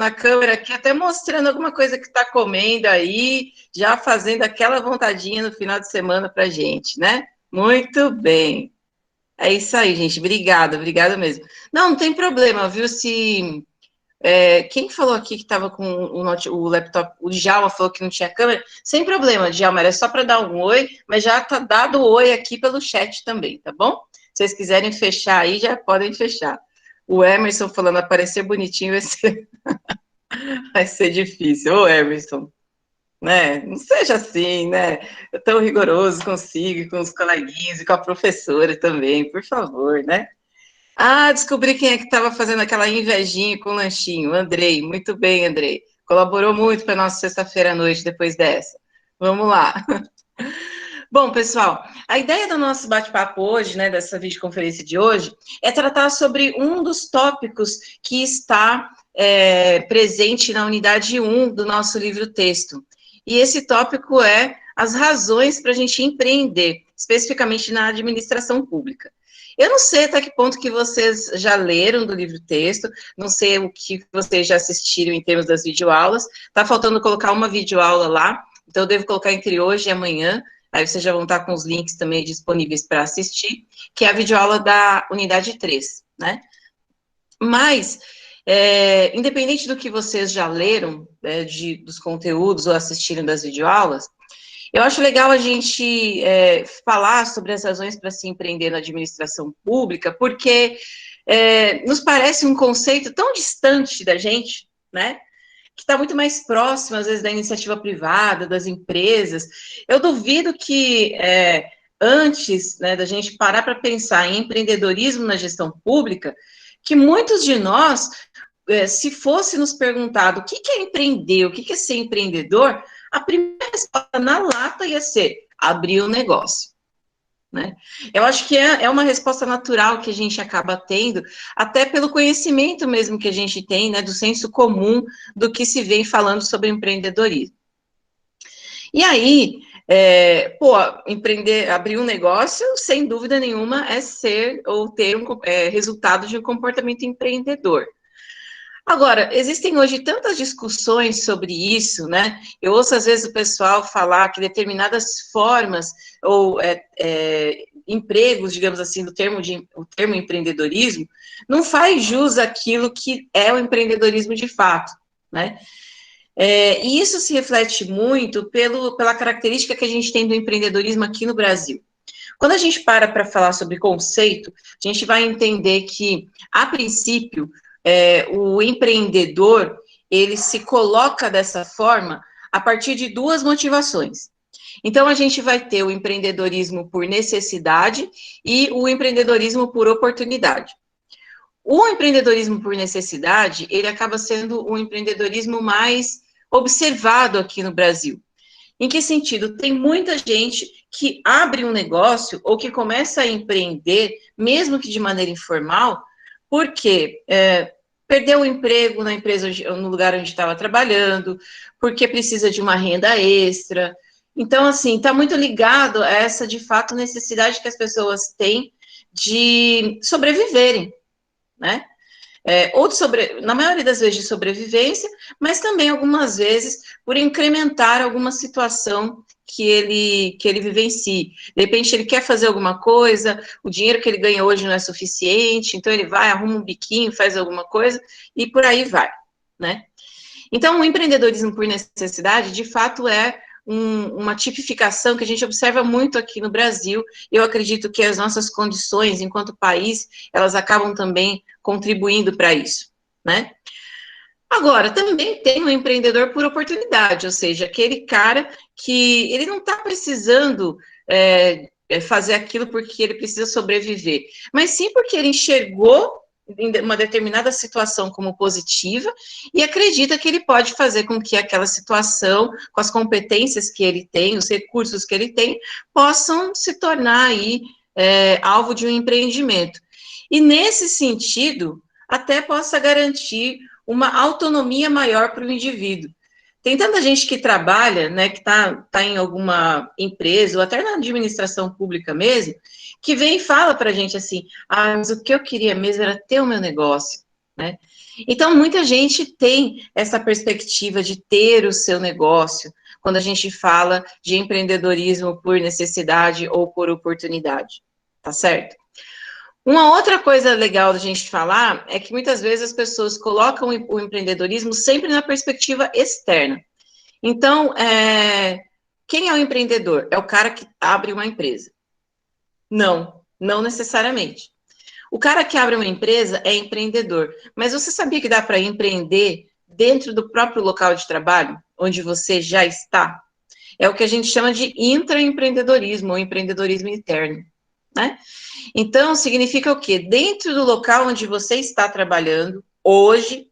na câmera aqui, até mostrando alguma coisa que está comendo aí, já fazendo aquela vontadinha no final de semana para gente, né? Muito bem. É isso aí, gente. Obrigada mesmo. Não tem problema, viu? Se quem falou aqui que estava com o laptop, o Djalma falou que não tinha câmera, sem problema, Djalma, era só para dar um oi, mas já tá dado o oi aqui pelo chat também, tá bom? Se vocês quiserem fechar aí, já podem fechar. O Emerson falando, aparecer bonitinho vai ser difícil. Ô, Emerson, né? Não seja assim, né? Tão rigoroso consigo, com os coleguinhas e com a professora também, por favor, né? Ah, descobri quem é que estava fazendo aquela invejinha com o lanchinho. Andrei, muito bem, Andrei. Colaborou muito para nossa sexta-feira à noite depois dessa. Vamos lá. Bom, pessoal, a ideia do nosso bate-papo hoje, né, dessa videoconferência de hoje, é tratar sobre um dos tópicos que está presente na unidade 1 do nosso livro-texto. E esse tópico é as razões para a gente empreender, especificamente na administração pública. Eu não sei até que ponto que vocês já leram do livro-texto, não sei o que vocês já assistiram em termos das videoaulas, tá faltando colocar uma videoaula lá, então eu devo colocar entre hoje e amanhã, aí vocês já vão estar com os links também disponíveis para assistir, que é a videoaula da unidade 3, né? Mas, independente do que vocês já leram, dos conteúdos ou assistiram das videoaulas, eu acho legal a gente falar sobre as razões para se empreender na administração pública, porque nos parece um conceito tão distante da gente, né? Que está muito mais próximo, às vezes, da iniciativa privada, das empresas. Eu duvido que antes, né, da gente parar para pensar em empreendedorismo na gestão pública, que muitos de nós, se fosse nos perguntado o que é empreender, o que é ser empreendedor, a primeira resposta na lata ia ser abrir um negócio. Né? Eu acho que é uma resposta natural que a gente acaba tendo, até pelo conhecimento mesmo que a gente tem, né, do senso comum do que se vem falando sobre empreendedorismo. E aí, empreender, abrir um negócio, sem dúvida nenhuma, é ser ou ter resultado de um comportamento empreendedor. Agora, existem hoje tantas discussões sobre isso, né? Eu ouço às vezes o pessoal falar que determinadas formas ou empregos, digamos assim, o termo empreendedorismo, não faz jus àquilo que é o empreendedorismo de fato, né? E isso se reflete muito pela característica que a gente tem do empreendedorismo aqui no Brasil. Quando a gente para falar sobre conceito, a gente vai entender que, a princípio, o empreendedor, ele se coloca dessa forma a partir de duas motivações. Então, a gente vai ter o empreendedorismo por necessidade e o empreendedorismo por oportunidade. O empreendedorismo por necessidade, ele acaba sendo o empreendedorismo mais observado aqui no Brasil. Em que sentido? Tem muita gente que abre um negócio ou que começa a empreender, mesmo que de maneira informal, porque perdeu o emprego na empresa, no lugar onde estava trabalhando, porque precisa de uma renda extra. Então, assim, está muito ligado a essa, de fato, necessidade que as pessoas têm de sobreviverem, né? Na maioria das vezes de sobrevivência, mas também algumas vezes por incrementar alguma situação que ele vivencie. De repente ele quer fazer alguma coisa, o dinheiro que ele ganha hoje não é suficiente, então ele vai, arruma um biquinho, faz alguma coisa e por aí vai, né? Então o empreendedorismo por necessidade, de fato, é uma tipificação que a gente observa muito aqui no Brasil. Eu acredito que as nossas condições, enquanto país, elas acabam também contribuindo para isso, né? Agora, também tem o empreendedor por oportunidade, ou seja, aquele cara que ele não está precisando fazer aquilo porque ele precisa sobreviver, mas sim porque ele enxergou uma determinada situação como positiva e acredita que ele pode fazer com que aquela situação, com as competências que ele tem, os recursos que ele tem, possam se tornar aí alvo de um empreendimento. E nesse sentido, até possa garantir uma autonomia maior para o indivíduo. Tem tanta gente que trabalha, né, que está em alguma empresa, ou até na administração pública mesmo, que vem e fala para a gente assim, mas o que eu queria mesmo era ter o meu negócio, né? Então, muita gente tem essa perspectiva de ter o seu negócio, quando a gente fala de empreendedorismo por necessidade ou por oportunidade, tá certo? Uma outra coisa legal da gente falar é que muitas vezes as pessoas colocam o empreendedorismo sempre na perspectiva externa. Então, quem é o empreendedor? É o cara que abre uma empresa. Não, não necessariamente. O cara que abre uma empresa é empreendedor, mas você sabia que dá para empreender dentro do próprio local de trabalho, onde você já está? É o que a gente chama de intraempreendedorismo ou empreendedorismo interno, né? Então, significa o quê? Dentro do local onde você está trabalhando, hoje,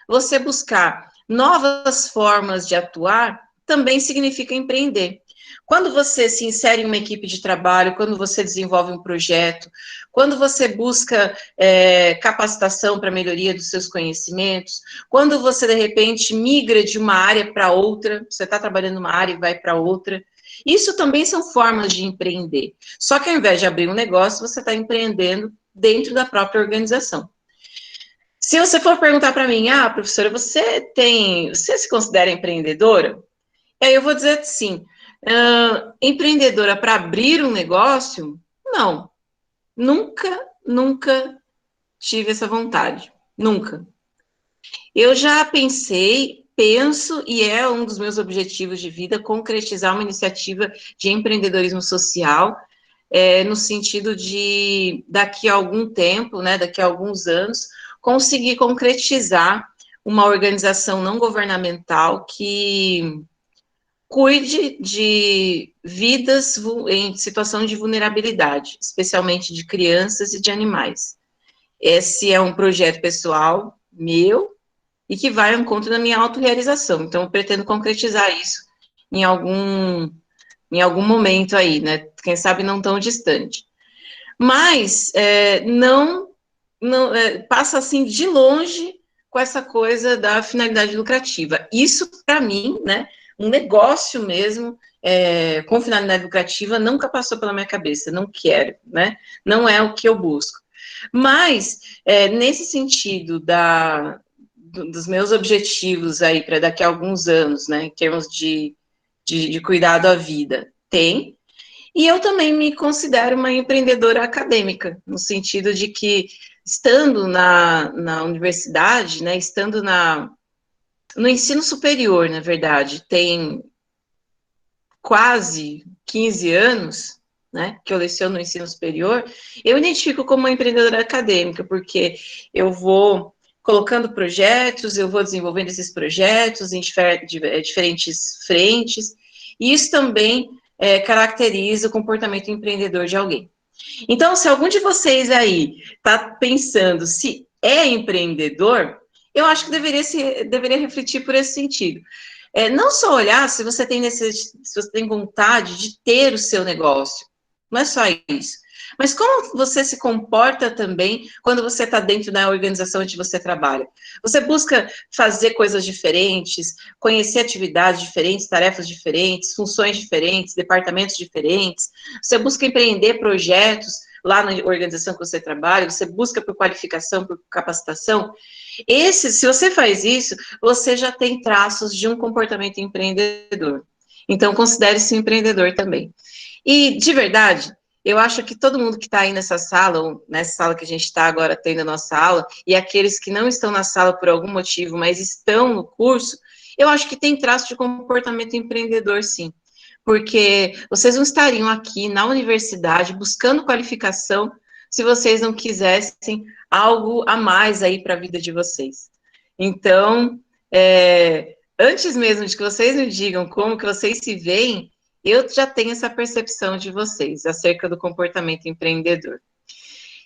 você buscar novas formas de atuar também significa empreender. Quando você se insere em uma equipe de trabalho, quando você desenvolve um projeto, quando você busca capacitação para melhoria dos seus conhecimentos, quando você, de repente, migra de uma área para outra, você está trabalhando numa área e vai para outra, isso também são formas de empreender. Só que ao invés de abrir um negócio, você está empreendendo dentro da própria organização. Se você for perguntar para mim, professora, você se considera empreendedora? Aí eu vou dizer sim. Empreendedora para abrir um negócio? Não. Nunca tive essa vontade. Nunca. Eu já penso, e é um dos meus objetivos de vida, concretizar uma iniciativa de empreendedorismo social, no sentido de, daqui a algum tempo, né, daqui a alguns anos, conseguir concretizar uma organização não governamental que cuide de vidas em situação de vulnerabilidade, especialmente de crianças e de animais. Esse é um projeto pessoal meu e que vai ao encontro da minha autorrealização. Então, eu pretendo concretizar isso em algum momento aí, né? Quem sabe não tão distante. Mas não passa assim de longe com essa coisa da finalidade lucrativa. Isso, para mim, né, um negócio mesmo com finalidade lucrativa nunca passou pela minha cabeça, não quero, né? Não é o que eu busco. Mas, nesse sentido dos meus objetivos aí para daqui a alguns anos, né, em termos de cuidado à vida, tem. E eu também me considero uma empreendedora acadêmica, no sentido de que, estando na universidade, né, estando no ensino superior, na verdade, tem quase 15 anos, né, que eu leciono no ensino superior, eu identifico como uma empreendedora acadêmica, porque eu vou colocando projetos, eu vou desenvolvendo esses projetos em diferentes frentes, e isso também caracteriza o comportamento empreendedor de alguém. Então, se algum de vocês aí está pensando se é empreendedor, eu acho que deveria refletir por esse sentido. Não só olhar se você tem vontade de ter o seu negócio, não é só isso. Mas como você se comporta também quando você está dentro da organização onde você trabalha? Você busca fazer coisas diferentes, conhecer atividades diferentes, tarefas diferentes, funções diferentes, departamentos diferentes. Você busca empreender projetos lá na organização que você trabalha, você busca por qualificação, por capacitação. Se você faz isso, você já tem traços de um comportamento empreendedor. Então, considere-se um empreendedor também. E, de verdade, eu acho que todo mundo que está aí nessa sala, ou nessa sala que a gente está agora tendo a nossa aula, e aqueles que não estão na sala por algum motivo, mas estão no curso, eu acho que tem traço de comportamento empreendedor, sim. Porque vocês não estariam aqui na universidade buscando qualificação se vocês não quisessem algo a mais aí para a vida de vocês. Então, antes mesmo de que vocês me digam como que vocês se veem, eu já tenho essa percepção de vocês acerca do comportamento empreendedor.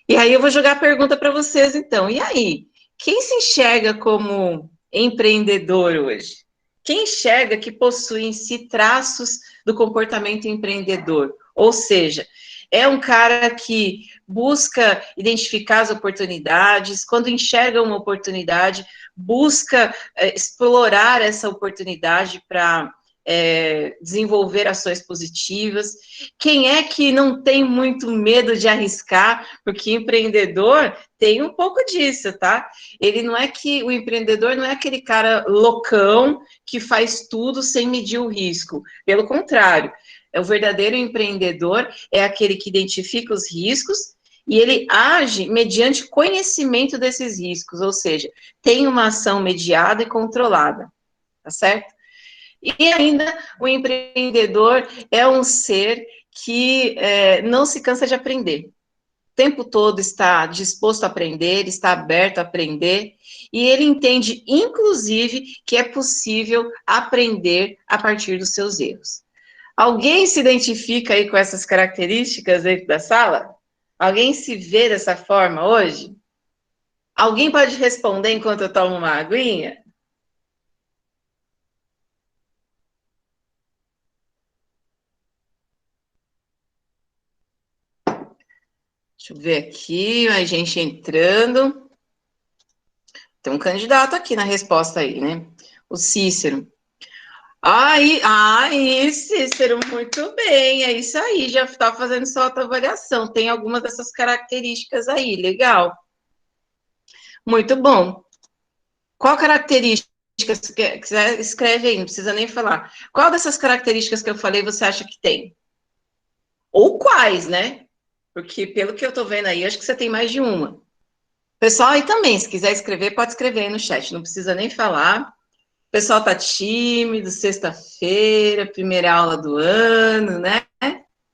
E aí eu vou jogar a pergunta para vocês, então. E aí, quem se enxerga como empreendedor hoje? Quem enxerga que possui em si traços do comportamento empreendedor? Ou seja, é um cara que busca identificar as oportunidades, quando enxerga uma oportunidade, busca explorar essa oportunidade para desenvolver ações positivas. Quem é que não tem muito medo de arriscar? Porque empreendedor tem um pouco disso, tá? O empreendedor não é aquele cara loucão que faz tudo sem medir o risco. Pelo contrário, o verdadeiro empreendedor é aquele que identifica os riscos e ele age mediante conhecimento desses riscos, ou seja, tem uma ação mediada e controlada, tá certo? E ainda o empreendedor é um ser que não se cansa de aprender. O tempo todo está disposto a aprender, está aberto a aprender, e ele entende, inclusive, que é possível aprender a partir dos seus erros. Alguém se identifica aí com essas características dentro da sala? Alguém se vê dessa forma hoje? Alguém pode responder enquanto eu tomo uma aguinha? Deixa eu ver aqui, a gente entrando. Tem um candidato aqui na resposta aí, né? O Cícero. Aí, Cícero, muito bem, é isso aí, já está fazendo sua autoavaliação, tem algumas dessas características aí, legal. Muito bom. Qual característica, escreve aí, não precisa nem falar. Qual dessas características que eu falei você acha que tem? Ou quais, né? Porque pelo que eu tô vendo aí, acho que você tem mais de uma. Pessoal, aí também, se quiser escrever, pode escrever aí no chat, não precisa nem falar. O pessoal tá tímido, sexta-feira, primeira aula do ano, né?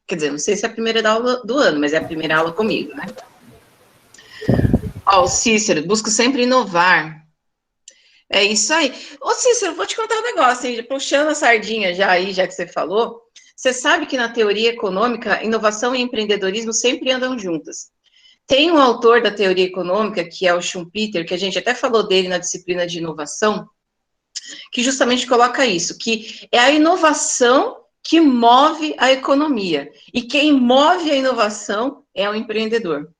Quer dizer, não sei se é a primeira aula do ano, mas é a primeira aula comigo, né? Ó, o Cícero, busco sempre inovar. É isso aí. Ô, Cícero, vou te contar um negócio, hein? Puxando a sardinha já aí, já que você falou. Você sabe que na teoria econômica, inovação e empreendedorismo sempre andam juntas. Tem um autor da teoria econômica, que é o Schumpeter, que a gente até falou dele na disciplina de inovação, que justamente coloca isso, que é a inovação que move a economia. E quem move a inovação é o empreendedor.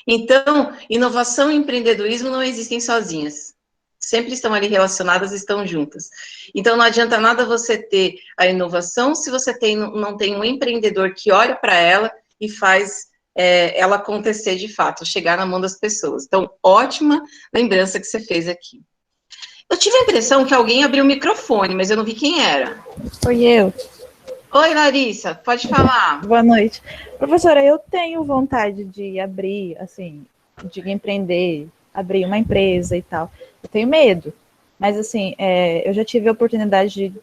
Então, inovação e empreendedorismo não existem sozinhas. Sempre estão ali relacionadas, estão juntas. Então, não adianta nada você ter a inovação se você não tem um empreendedor que olha para ela e faz ela acontecer de fato, chegar na mão das pessoas. Então, ótima lembrança que você fez aqui. Eu tive a impressão que alguém abriu o microfone, mas eu não vi quem era. Foi eu. Oi, Larissa, pode falar. Boa noite. Professora, eu tenho vontade de abrir, assim, de empreender, abrir uma empresa e tal. Eu tenho medo, mas, assim, eu já tive a oportunidade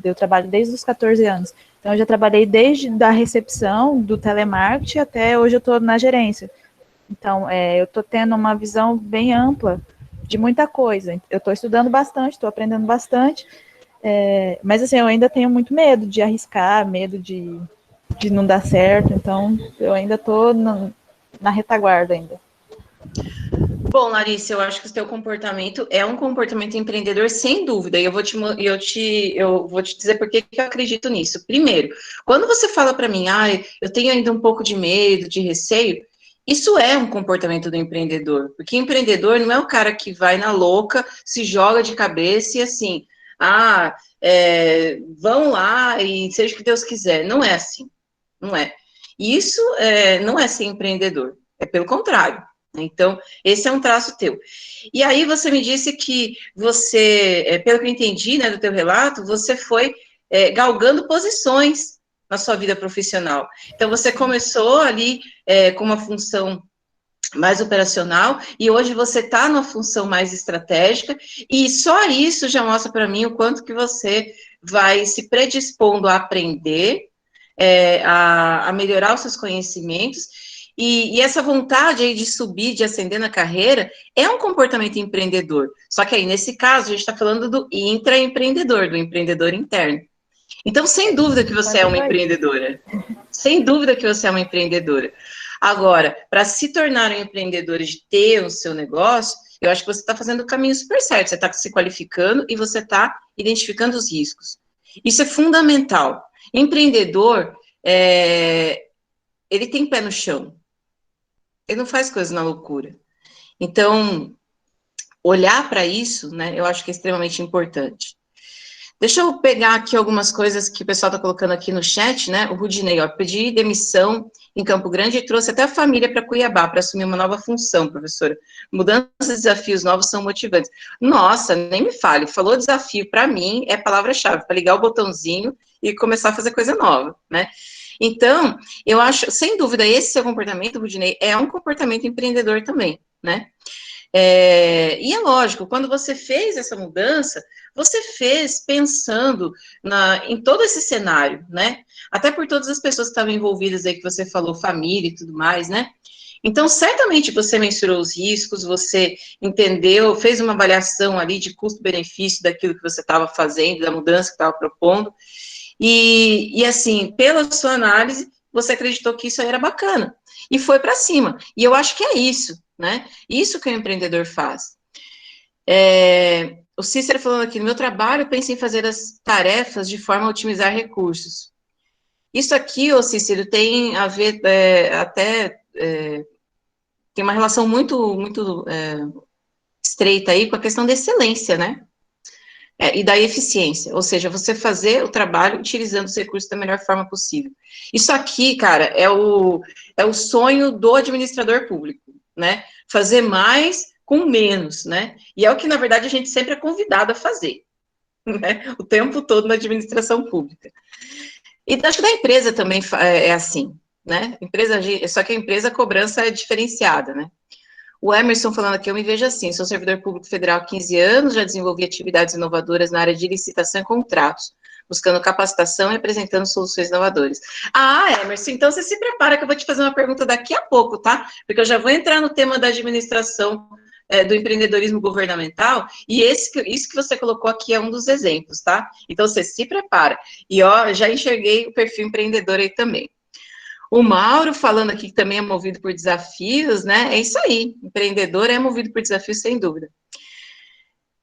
eu trabalho desde os 14 anos. Então, eu já trabalhei desde a recepção, do telemarketing, até hoje eu estou na gerência. Então, eu estou tendo uma visão bem ampla de muita coisa. Eu estou estudando bastante, estou aprendendo bastante, mas assim, eu ainda tenho muito medo de arriscar, medo de não dar certo, então eu ainda estou na retaguarda ainda. Bom, Larissa, eu acho que o seu comportamento é um comportamento empreendedor, sem dúvida, e eu vou te dizer por que eu acredito nisso. Primeiro, quando você fala para mim, eu tenho ainda um pouco de medo, de receio, isso é um comportamento do empreendedor, porque empreendedor não é o cara que vai na louca, se joga de cabeça e assim, vão lá e seja o que Deus quiser. Não é assim, não é. Isso não é ser empreendedor, é pelo contrário. Então, esse é um traço teu. E aí você me disse que você, pelo que eu entendi, né, do teu relato, você foi galgando posições na sua vida profissional. Então, você começou ali com uma função mais operacional e hoje você está numa função mais estratégica e só isso já mostra para mim o quanto que você vai se predispondo a aprender, a melhorar os seus conhecimentos. E essa vontade aí de subir, de ascender na carreira, é um comportamento empreendedor. Só que aí, nesse caso, a gente está falando do intraempreendedor, do empreendedor interno. Então, sem dúvida que você é uma empreendedora. Sem dúvida que você é uma empreendedora. Agora, para se tornar um empreendedor e ter o seu negócio, eu acho que você está fazendo o caminho super certo. Você está se qualificando e você está identificando os riscos. Isso é fundamental. Empreendedor, ele tem pé no chão. Ele não faz coisas na loucura. Então, olhar para isso, né, eu acho que é extremamente importante. Deixa eu pegar aqui algumas coisas que o pessoal está colocando aqui no chat, né? O Rudinei, ó, pedi demissão em Campo Grande e trouxe até a família para Cuiabá para assumir uma nova função, professora. Mudanças e desafios novos são motivantes. Nossa, nem me fale, falou desafio, para mim é palavra-chave, para ligar o botãozinho e começar a fazer coisa nova, né? Então, eu acho, sem dúvida, esse seu comportamento, Rudinei, é um comportamento empreendedor também, né? E é lógico, quando você fez essa mudança, você fez pensando em todo esse cenário, né? Até por todas as pessoas que estavam envolvidas aí, que você falou, família e tudo mais, né? Então, certamente você mensurou os riscos, você entendeu, fez uma avaliação ali de custo-benefício daquilo que você estava fazendo, da mudança que estava propondo, e assim, pela sua análise, você acreditou que isso aí era bacana, e foi para cima. E eu acho que é isso, né? Isso que o empreendedor faz. O Cícero falando aqui, no meu trabalho, eu penso em fazer as tarefas de forma a otimizar recursos. Isso aqui, ô Cícero, tem a ver tem uma relação muito estreita aí com a questão da excelência, né? E da eficiência, ou seja, você fazer o trabalho utilizando os recursos da melhor forma possível. Isso aqui, cara, é o sonho do administrador público, né? Fazer mais com menos, né? E é o que, na verdade, a gente sempre é convidado a fazer, né? O tempo todo na administração pública. E acho que da empresa também é assim, né? Só que a empresa, a cobrança é diferenciada, né? O Emerson falando aqui, eu me vejo assim, sou servidor público federal há 15 anos, já desenvolvi atividades inovadoras na área de licitação e contratos, buscando capacitação e apresentando soluções inovadoras. Ah, Emerson, então você se prepara que eu vou te fazer uma pergunta daqui a pouco, tá? Porque eu já vou entrar no tema da administração do empreendedorismo governamental, e isso que você colocou aqui é um dos exemplos, tá? Então você se prepara. E ó, já enxerguei o perfil empreendedor aí também. O Mauro falando aqui que também é movido por desafios, né? É isso aí, empreendedor é movido por desafios, sem dúvida.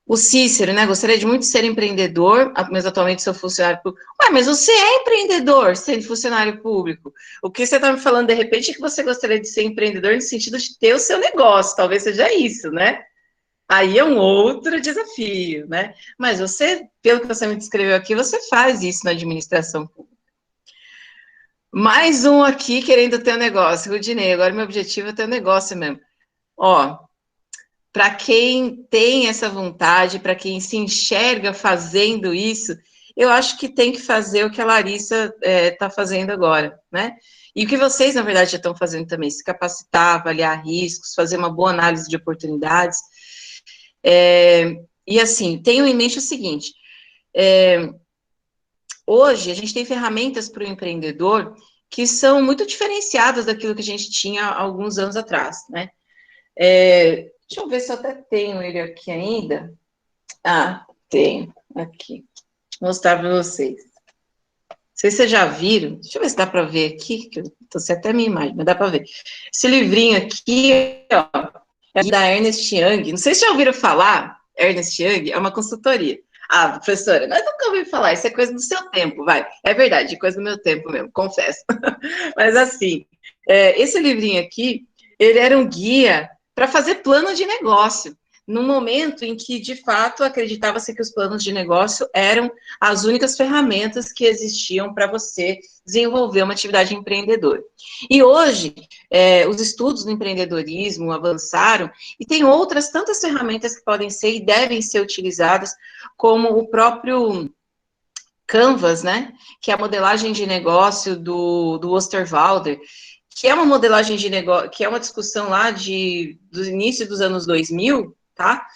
O Cícero, né? Gostaria de muito ser empreendedor, mas atualmente sou funcionário público. Ué, mas você é empreendedor sendo funcionário público. O que você está me falando, de repente, é que você gostaria de ser empreendedor no sentido de ter o seu negócio, talvez seja isso, né? Aí é um outro desafio, né? Mas você, pelo que você me descreveu aqui, você faz isso na administração pública. Mais um aqui querendo ter um negócio. Rudinei, agora meu objetivo é ter um negócio mesmo. Ó, para quem tem essa vontade, para quem se enxerga fazendo isso, eu acho que tem que fazer o que a Larissa está fazendo agora, né? E o que vocês, na verdade, já estão fazendo também, se capacitar, avaliar riscos, fazer uma boa análise de oportunidades. E assim, tenham em mente o seguinte, hoje a gente tem ferramentas para o empreendedor que são muito diferenciadas daquilo que a gente tinha há alguns anos atrás, né? Deixa eu ver se eu até tenho ele aqui ainda. Ah, tenho, aqui. Vou mostrar para vocês. Não sei se vocês já viram, deixa eu ver se dá para ver aqui, que eu estou sem até a minha imagem, mas dá para ver. Esse livrinho aqui, ó, é da Ernest Young. Não sei se já ouviram falar, Ernest Young é uma consultoria. Ah, professora, nós nunca ouvimos falar, isso é coisa do seu tempo, vai. É verdade, coisa do meu tempo mesmo, confesso. Mas assim, esse livrinho aqui, ele era um guia para fazer plano de negócio, num momento em que, de fato, acreditava-se que os planos de negócio eram as únicas ferramentas que existiam para você desenvolver uma atividade empreendedora. E hoje, os estudos do empreendedorismo avançaram e tem outras tantas ferramentas que podem ser e devem ser utilizadas, como o próprio Canvas, né, que é a modelagem de negócio do Osterwalder, que é uma modelagem de negócio, que é uma discussão lá do início dos anos 2000, tá?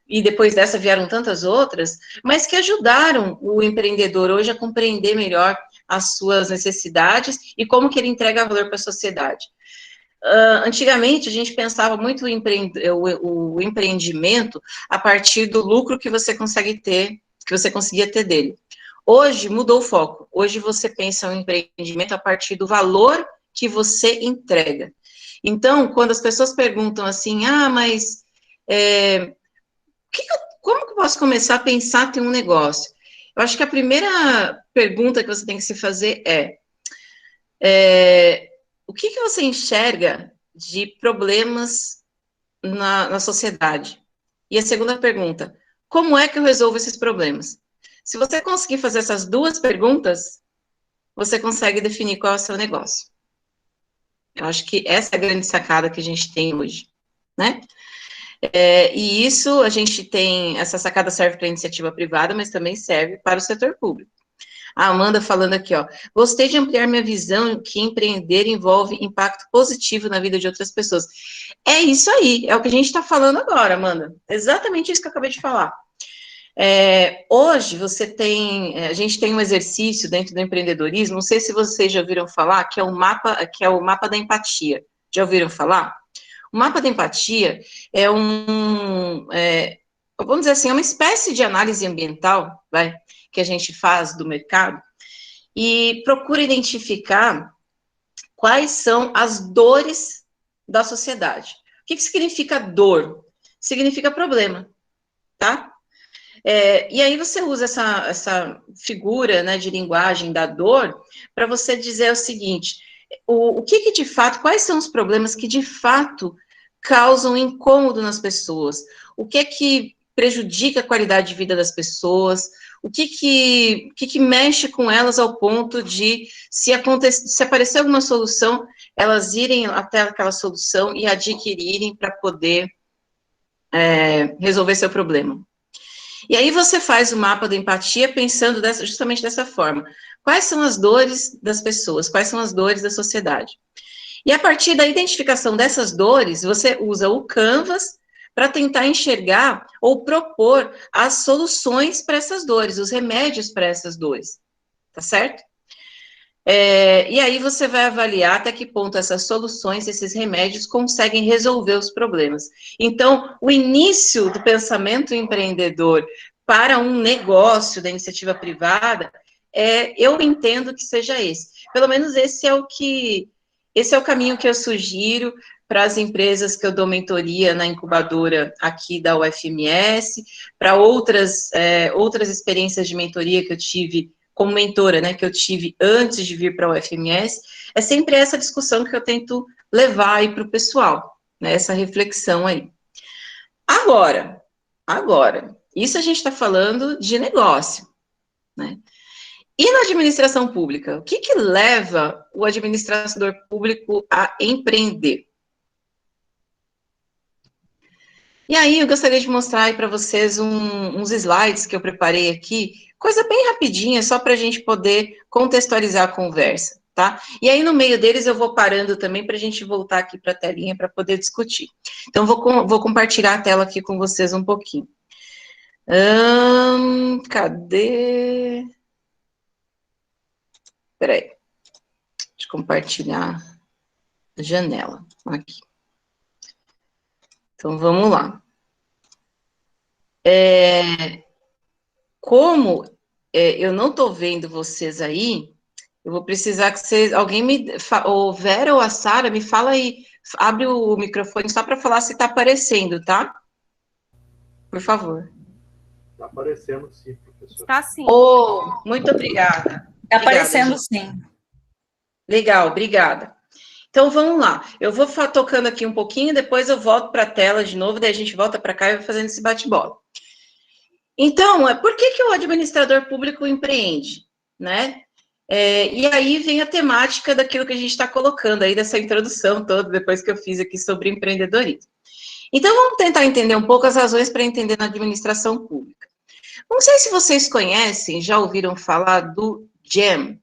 E depois dessa vieram tantas outras, mas que ajudaram o empreendedor hoje a compreender melhor as suas necessidades e como que ele entrega valor para a sociedade. Antigamente, a gente pensava muito o empreendimento a partir do lucro que você conseguia ter dele. Hoje mudou o foco. Hoje você pensa o empreendimento a partir do valor que você entrega. Então, quando as pessoas perguntam assim, mas como que eu posso começar a pensar em ter um negócio? Eu acho que a primeira pergunta que você tem que se fazer o que você enxerga de problemas na sociedade? E a segunda pergunta, como é que eu resolvo esses problemas? Se você conseguir fazer essas duas perguntas, você consegue definir qual é o seu negócio. Eu acho que essa é a grande sacada que a gente tem hoje, né? E isso, a gente tem, essa sacada serve para a iniciativa privada, mas também serve para o setor público. A Amanda falando aqui, ó, gostei de ampliar minha visão que empreender envolve impacto positivo na vida de outras pessoas. É isso aí, é o que a gente está falando agora, Amanda. Exatamente isso que eu acabei de falar. Hoje a gente tem um exercício dentro do empreendedorismo, não sei se vocês já ouviram falar, que é o mapa da empatia. Já ouviram falar? O mapa da empatia é vamos dizer assim, é uma espécie de análise ambiental, que a gente faz do mercado, e procura identificar quais são as dores da sociedade. O que significa dor? Significa problema, tá? E aí você usa essa figura, né, de linguagem da dor para você dizer o seguinte, o que de fato, quais são os problemas que de fato causam incômodo nas pessoas? O que é que prejudica a qualidade de vida das pessoas? O que mexe com elas ao ponto de, se aparecer alguma solução, elas irem até aquela solução e adquirirem para poder resolver seu problema? E aí você faz o mapa da empatia pensando justamente dessa forma. Quais são as dores das pessoas? Quais são as dores da sociedade? E a partir da identificação dessas dores, você usa o Canvas para tentar enxergar ou propor as soluções para essas dores, os remédios para essas dores, tá certo? E aí você vai avaliar até que ponto essas soluções, esses remédios conseguem resolver os problemas. Então, o início do pensamento empreendedor para um negócio da iniciativa privada, eu entendo que seja esse. Pelo menos esse é o caminho que eu sugiro para as empresas que eu dou mentoria na incubadora aqui da UFMS, para outras experiências de mentoria que eu tive como mentora, né, que eu tive antes de vir para a UFMS, é sempre essa discussão que eu tento levar aí para o pessoal, né, essa reflexão aí. Agora, isso a gente está falando de negócio, né? E na administração pública, o que leva o administrador público a empreender? E aí eu gostaria de mostrar aí para vocês uns slides que eu preparei aqui, coisa bem rapidinha, só para a gente poder contextualizar a conversa, tá? E aí no meio deles eu vou parando também para a gente voltar aqui para a telinha para poder discutir. Então vou compartilhar a tela aqui com vocês um pouquinho. Cadê? Peraí. Deixa eu compartilhar a janela aqui. Então vamos lá. Como eu não estou vendo vocês aí, eu vou precisar que alguém ou Vera ou a Sara, me fala aí, abre o microfone só para falar se está aparecendo, tá? Por favor. Está aparecendo sim, professor. Está sim. Muito obrigada. Está aparecendo sim. Legal, obrigada. Então, vamos lá. Eu vou tocando aqui um pouquinho, depois eu volto para a tela de novo, daí a gente volta para cá e vai fazendo esse bate-bola. Então, por que o administrador público empreende, né? E aí vem a temática daquilo que a gente está colocando aí, dessa introdução toda, depois que eu fiz aqui sobre empreendedorismo. Então, vamos tentar entender um pouco as razões para entender na administração pública. Não sei se vocês conhecem, já ouviram falar do GEM,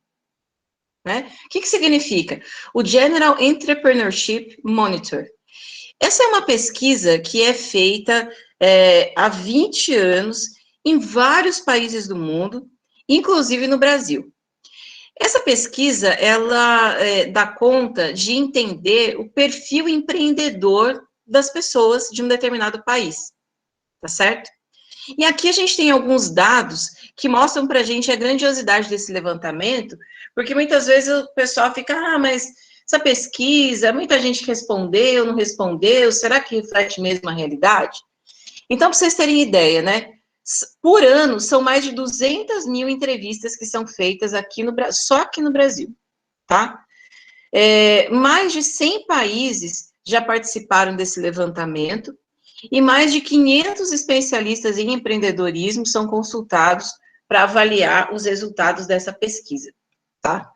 né? O que significa? O General Entrepreneurship Monitor. Essa é uma pesquisa que é feita há 20 anos em vários países do mundo, inclusive no Brasil. Essa pesquisa, ela dá conta de entender o perfil empreendedor das pessoas de um determinado país, tá certo? E aqui a gente tem alguns dados que mostram para a gente a grandiosidade desse levantamento, porque muitas vezes o pessoal fica, mas essa pesquisa, muita gente respondeu, não respondeu, será que reflete mesmo a realidade? Então, para vocês terem ideia, né, por ano, são mais de 200 mil entrevistas que são feitas aqui só aqui no Brasil, tá? Mais de 100 países já participaram desse levantamento, e mais de 500 especialistas em empreendedorismo são consultados para avaliar os resultados dessa pesquisa, tá?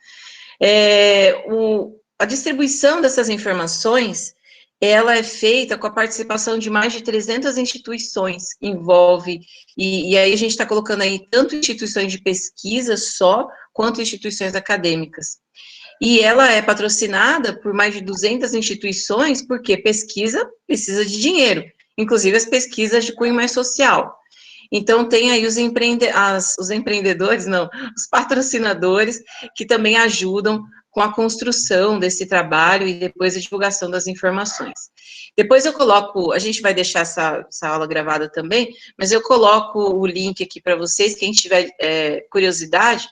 A distribuição dessas informações, ela é feita com a participação de mais de 300 instituições, envolve, e aí a gente está colocando aí tanto instituições de pesquisa só, quanto instituições acadêmicas. E ela é patrocinada por mais de 200 instituições, porque pesquisa precisa de dinheiro, inclusive as pesquisas de cunho mais social. Então, tem aí os empreendedores, não, os patrocinadores, que também ajudam com a construção desse trabalho e depois a divulgação das informações. Depois eu coloco, a gente vai deixar essa aula gravada também, mas eu coloco o link aqui para vocês, quem tiver curiosidade,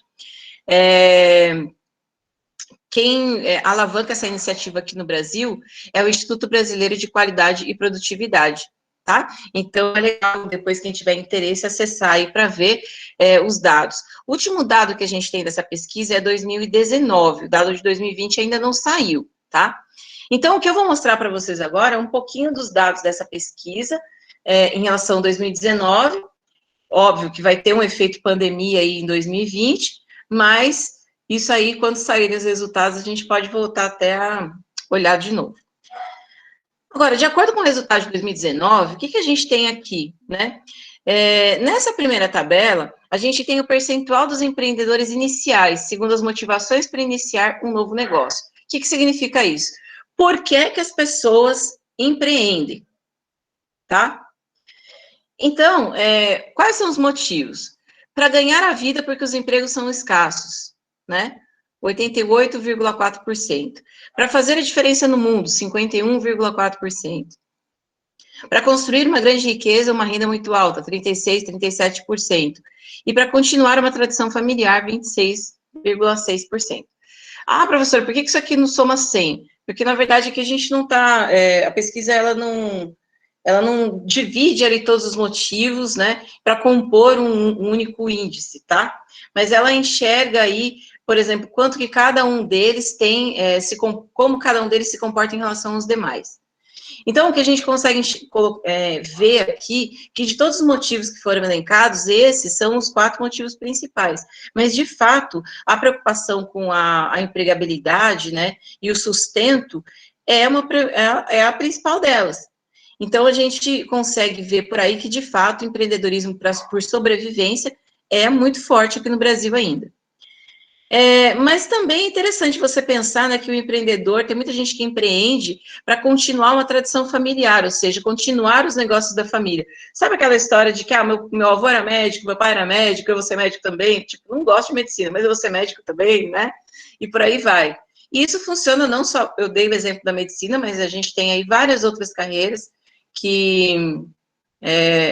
quem alavanca essa iniciativa aqui no Brasil é o Instituto Brasileiro de Qualidade e Produtividade, tá? Então, é legal, depois, quem tiver interesse, acessar aí para ver os dados. O último dado que a gente tem dessa pesquisa é 2019, o dado de 2020 ainda não saiu, tá? Então, o que eu vou mostrar para vocês agora é um pouquinho dos dados dessa pesquisa em relação a 2019, óbvio que vai ter um efeito pandemia aí em 2020, mas isso aí, quando saírem os resultados, a gente pode voltar até a olhar de novo. Agora, de acordo com o resultado de 2019, o que a gente tem aqui, né? Nessa primeira tabela, a gente tem o percentual dos empreendedores iniciais, segundo as motivações para iniciar um novo negócio. O que significa isso? Por que as pessoas empreendem, tá? Então, quais são os motivos? Para ganhar a vida, porque os empregos são escassos, né? 88,4%. Para fazer a diferença no mundo, 51,4%. Para construir uma grande riqueza, uma renda muito alta, 36%, 37%. E para continuar uma tradição familiar, 26,6%. Ah, professor, por que isso aqui não soma 100? Porque, na verdade, aqui a gente não está... a pesquisa, ela não divide ali todos os motivos, né, para compor um único índice, tá? Mas ela enxerga aí, por exemplo, quanto que cada um deles tem, como cada um deles se comporta em relação aos demais. Então, o que a gente consegue ver aqui, que de todos os motivos que foram elencados, esses são os 4 motivos principais. Mas, de fato, a preocupação com a empregabilidade, né, e o sustento é a principal delas. Então, a gente consegue ver por aí que, de fato, o empreendedorismo por sobrevivência é muito forte aqui no Brasil ainda. Mas também é interessante você pensar, né, que o empreendedor, tem muita gente que empreende para continuar uma tradição familiar, ou seja, continuar os negócios da família. Sabe aquela história de que, meu avô era médico, meu pai era médico, eu vou ser médico também? Tipo, não gosto de medicina, mas eu vou ser médico também, né? E por aí vai. E isso funciona não só, eu dei o exemplo da medicina, mas a gente tem aí várias outras carreiras que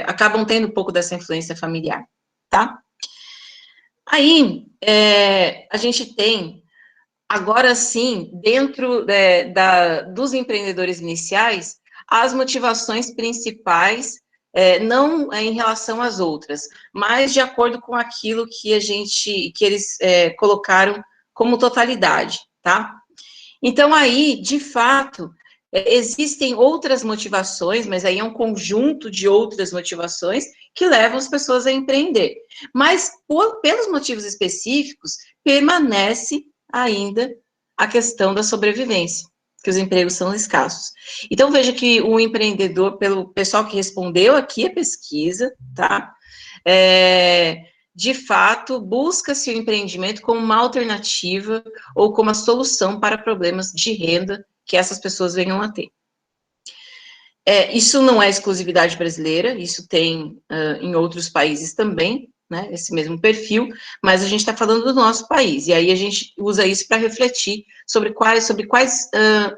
acabam tendo um pouco dessa influência familiar, tá? Aí, a gente tem, agora sim, dentro dos empreendedores iniciais, as motivações principais, não em relação às outras, mas de acordo com aquilo que eles colocaram como totalidade, tá? Então, aí, de fato, existem outras motivações, mas aí é um conjunto de outras motivações que levam as pessoas a empreender. Mas, pelos motivos específicos, permanece ainda a questão da sobrevivência, que os empregos são escassos. Então, veja que o empreendedor, pelo pessoal que respondeu aqui a pesquisa, tá? De fato, busca-se o empreendimento como uma alternativa ou como uma solução para problemas de renda que essas pessoas venham a ter. Isso não é exclusividade brasileira, isso tem em outros países também, né, esse mesmo perfil, mas a gente está falando do nosso país, e aí a gente usa isso para refletir sobre quais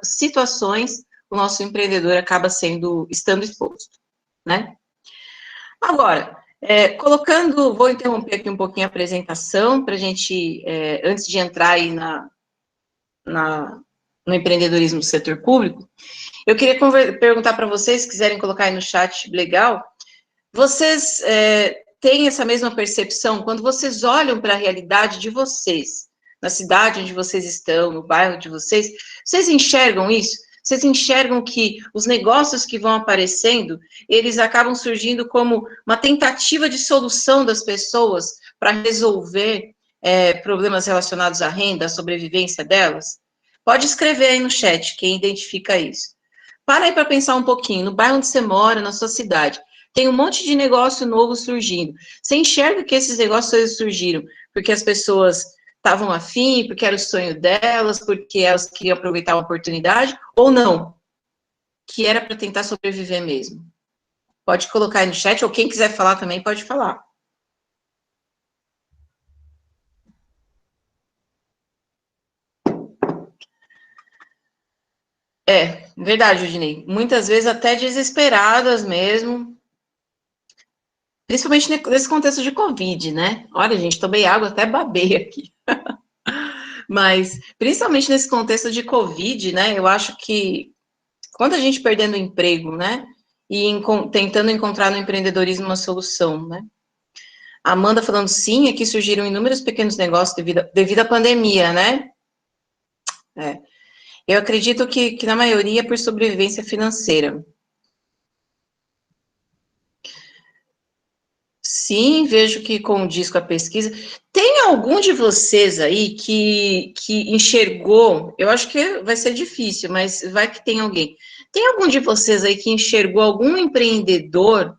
situações o nosso empreendedor acaba estando exposto, né? Agora, vou interromper aqui um pouquinho a apresentação, para a gente, antes de entrar aí no empreendedorismo do setor público, eu queria perguntar para vocês, se quiserem colocar aí no chat legal, vocês têm essa mesma percepção, quando vocês olham para a realidade de vocês, na cidade onde vocês estão, no bairro de vocês enxergam isso? Vocês enxergam que os negócios que vão aparecendo, eles acabam surgindo como uma tentativa de solução das pessoas para resolver problemas relacionados à renda, à sobrevivência delas? Pode escrever aí no chat, quem identifica isso. Para aí para pensar um pouquinho, no bairro onde você mora, na sua cidade, tem um monte de negócio novo surgindo. Você enxerga que esses negócios surgiram porque as pessoas estavam afim, porque era o sonho delas, porque elas queriam aproveitar a oportunidade, ou não? Que era para tentar sobreviver mesmo. Pode colocar aí no chat, ou quem quiser falar também pode falar. Verdade, Udinei. Muitas vezes até desesperadas mesmo, principalmente nesse contexto de Covid, né? Olha, gente, tomei água, até babei aqui. Mas, principalmente nesse contexto de Covid, né? Eu acho que quando a gente perdendo o emprego, né? E tentando encontrar no empreendedorismo uma solução, né? A Amanda falando sim, aqui surgiram inúmeros pequenos negócios devido à pandemia, né? Eu acredito que na maioria por sobrevivência financeira. Sim, vejo que condiz com a pesquisa. Tem algum de vocês aí que enxergou, eu acho que vai ser difícil, mas vai que tem alguém. Tem algum de vocês aí que enxergou algum empreendedor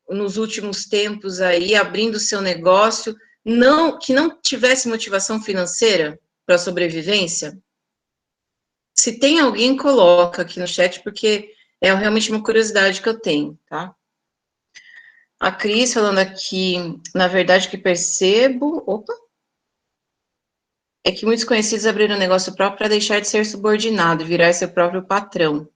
nos últimos tempos aí, abrindo seu negócio, que não tivesse motivação financeira para a sobrevivência? Se tem alguém, coloca aqui no chat, porque é realmente uma curiosidade que eu tenho, tá? A Cris falando aqui, na verdade, o que percebo, é que muitos conhecidos abriram um negócio próprio para deixar de ser subordinado, virar seu próprio patrão.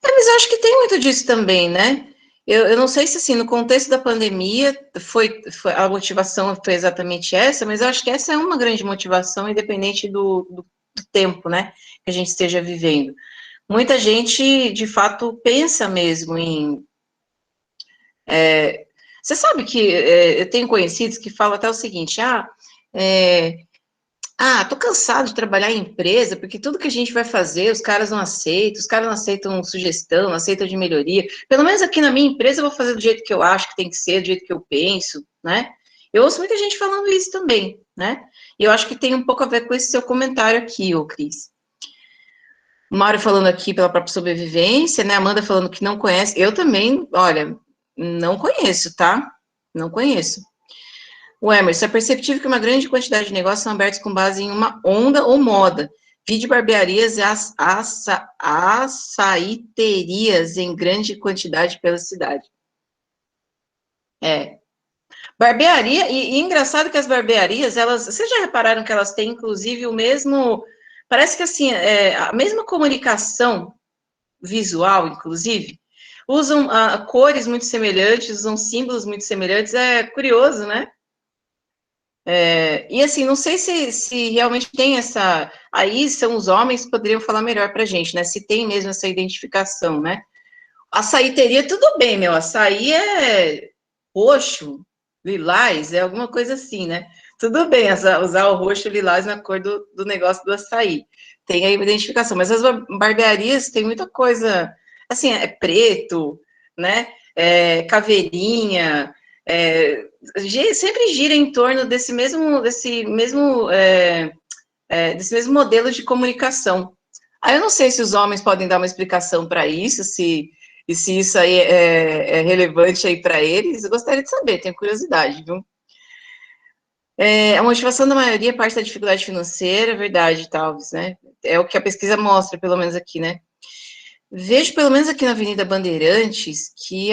Mas eu acho que tem muito disso também, né? Eu não sei se, assim, no contexto da pandemia, a motivação foi exatamente essa, mas eu acho que essa é uma grande motivação, independente do tempo, né, que a gente esteja vivendo. Muita gente, de fato, pensa mesmo em... você sabe que eu tenho conhecidos que falam até o seguinte, tô cansado de trabalhar em empresa, porque tudo que a gente vai fazer, os caras não aceitam sugestão, não aceitam de melhoria. Pelo menos aqui na minha empresa eu vou fazer do jeito que eu acho que tem que ser, do jeito que eu penso, né? Eu ouço muita gente falando isso também, né? E eu acho que tem um pouco a ver com esse seu comentário aqui, ô Cris. O Mário falando aqui pela própria sobrevivência, né? A Amanda falando que não conhece. Eu também, olha, não conheço, tá? Não conheço. O Emerson, é perceptível que uma grande quantidade de negócios são abertos com base em uma onda ou moda. Vide barbearias e açaiterias em grande quantidade pela cidade. Barbearia, e engraçado que as barbearias, vocês já repararam que elas têm, inclusive, o mesmo, parece que assim, a mesma comunicação visual, inclusive, usam cores muito semelhantes, usam símbolos muito semelhantes, é curioso, né? E assim, não sei se realmente tem essa. Aí são os homens que poderiam falar melhor pra gente, né? Se tem mesmo essa identificação, né? Açaí teria tudo bem, meu. Açaí é roxo, lilás, é alguma coisa assim, né? Tudo bem usar o roxo e lilás na cor do negócio do açaí. Tem aí uma identificação, mas as barbearias tem muita coisa, assim, é preto, né? Caveirinha, sempre gira em torno desse mesmo modelo de comunicação. Aí eu não sei se os homens podem dar uma explicação para isso, se isso aí é relevante aí para eles. Eu gostaria de saber, tenho curiosidade, viu? A motivação da maioria parte da dificuldade financeira, verdade, talvez, né? É o que a pesquisa mostra, pelo menos aqui, né? Vejo, pelo menos aqui na Avenida Bandeirantes, que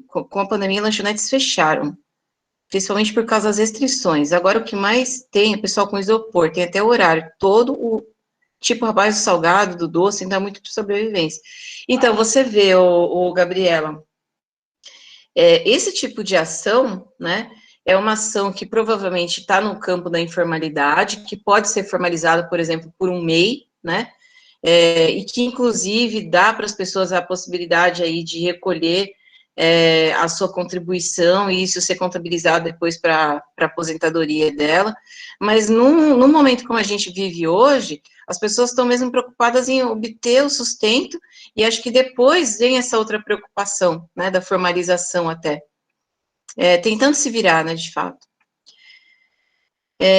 com a pandemia, lanchonetes fecharam, principalmente por causa das restrições. Agora, o que mais tem é o pessoal com isopor, tem até o horário, todo o tipo, rapaz, do salgado, do doce, ainda muito de sobrevivência. Então, você vê, Gabriela, esse tipo de ação, né, é uma ação que provavelmente está no campo da informalidade, que pode ser formalizada, por exemplo, por um MEI, né, e que, inclusive, dá para as pessoas a possibilidade aí de recolher a sua contribuição e isso ser contabilizado depois para a aposentadoria dela, mas num momento como a gente vive hoje, as pessoas estão mesmo preocupadas em obter o sustento, e acho que depois vem essa outra preocupação, né, da formalização até, tentando se virar, né, de fato.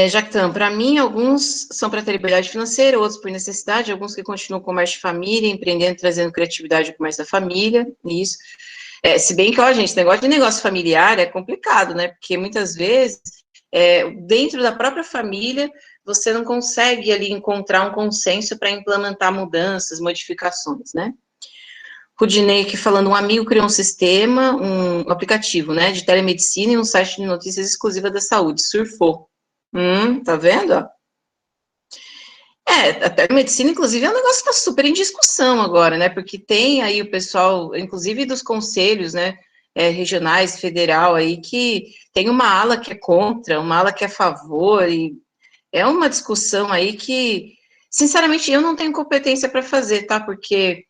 Jactan, para mim, alguns são para ter liberdade financeira, outros por necessidade, alguns que continuam com comércio de família, empreendendo, trazendo criatividade ao comércio da família, isso. Se bem que, ó, gente, negócio familiar é complicado, né, porque muitas vezes, dentro da própria família, você não consegue ali encontrar um consenso para implementar mudanças, modificações, né. Rudinei aqui falando, um amigo criou um sistema, um aplicativo, né, de telemedicina e um site de notícias exclusiva da saúde, surfou. Tá vendo, ó? A telemedicina, inclusive, é um negócio que está super em discussão agora, né, porque tem aí o pessoal, inclusive dos conselhos, né, regionais, federal, aí, que tem uma ala que é contra, uma ala que é a favor, e é uma discussão aí que, sinceramente, eu não tenho competência para fazer, tá, porque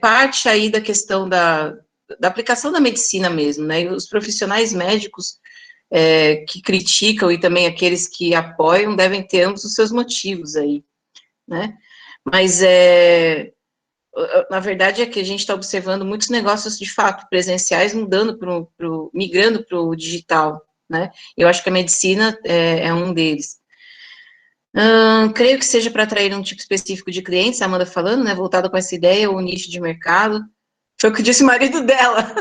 parte aí da questão da aplicação da medicina mesmo, né, e os profissionais médicos que criticam e também aqueles que apoiam devem ter ambos os seus motivos aí, né? Mas, na verdade, é que a gente está observando muitos negócios, de fato, presenciais mudando migrando para o digital, né? Eu acho que a medicina é um deles. Creio que seja para atrair um tipo específico de clientes, a Amanda falando, né? Voltado com essa ideia, ou nicho de mercado. Foi o que disse o marido dela.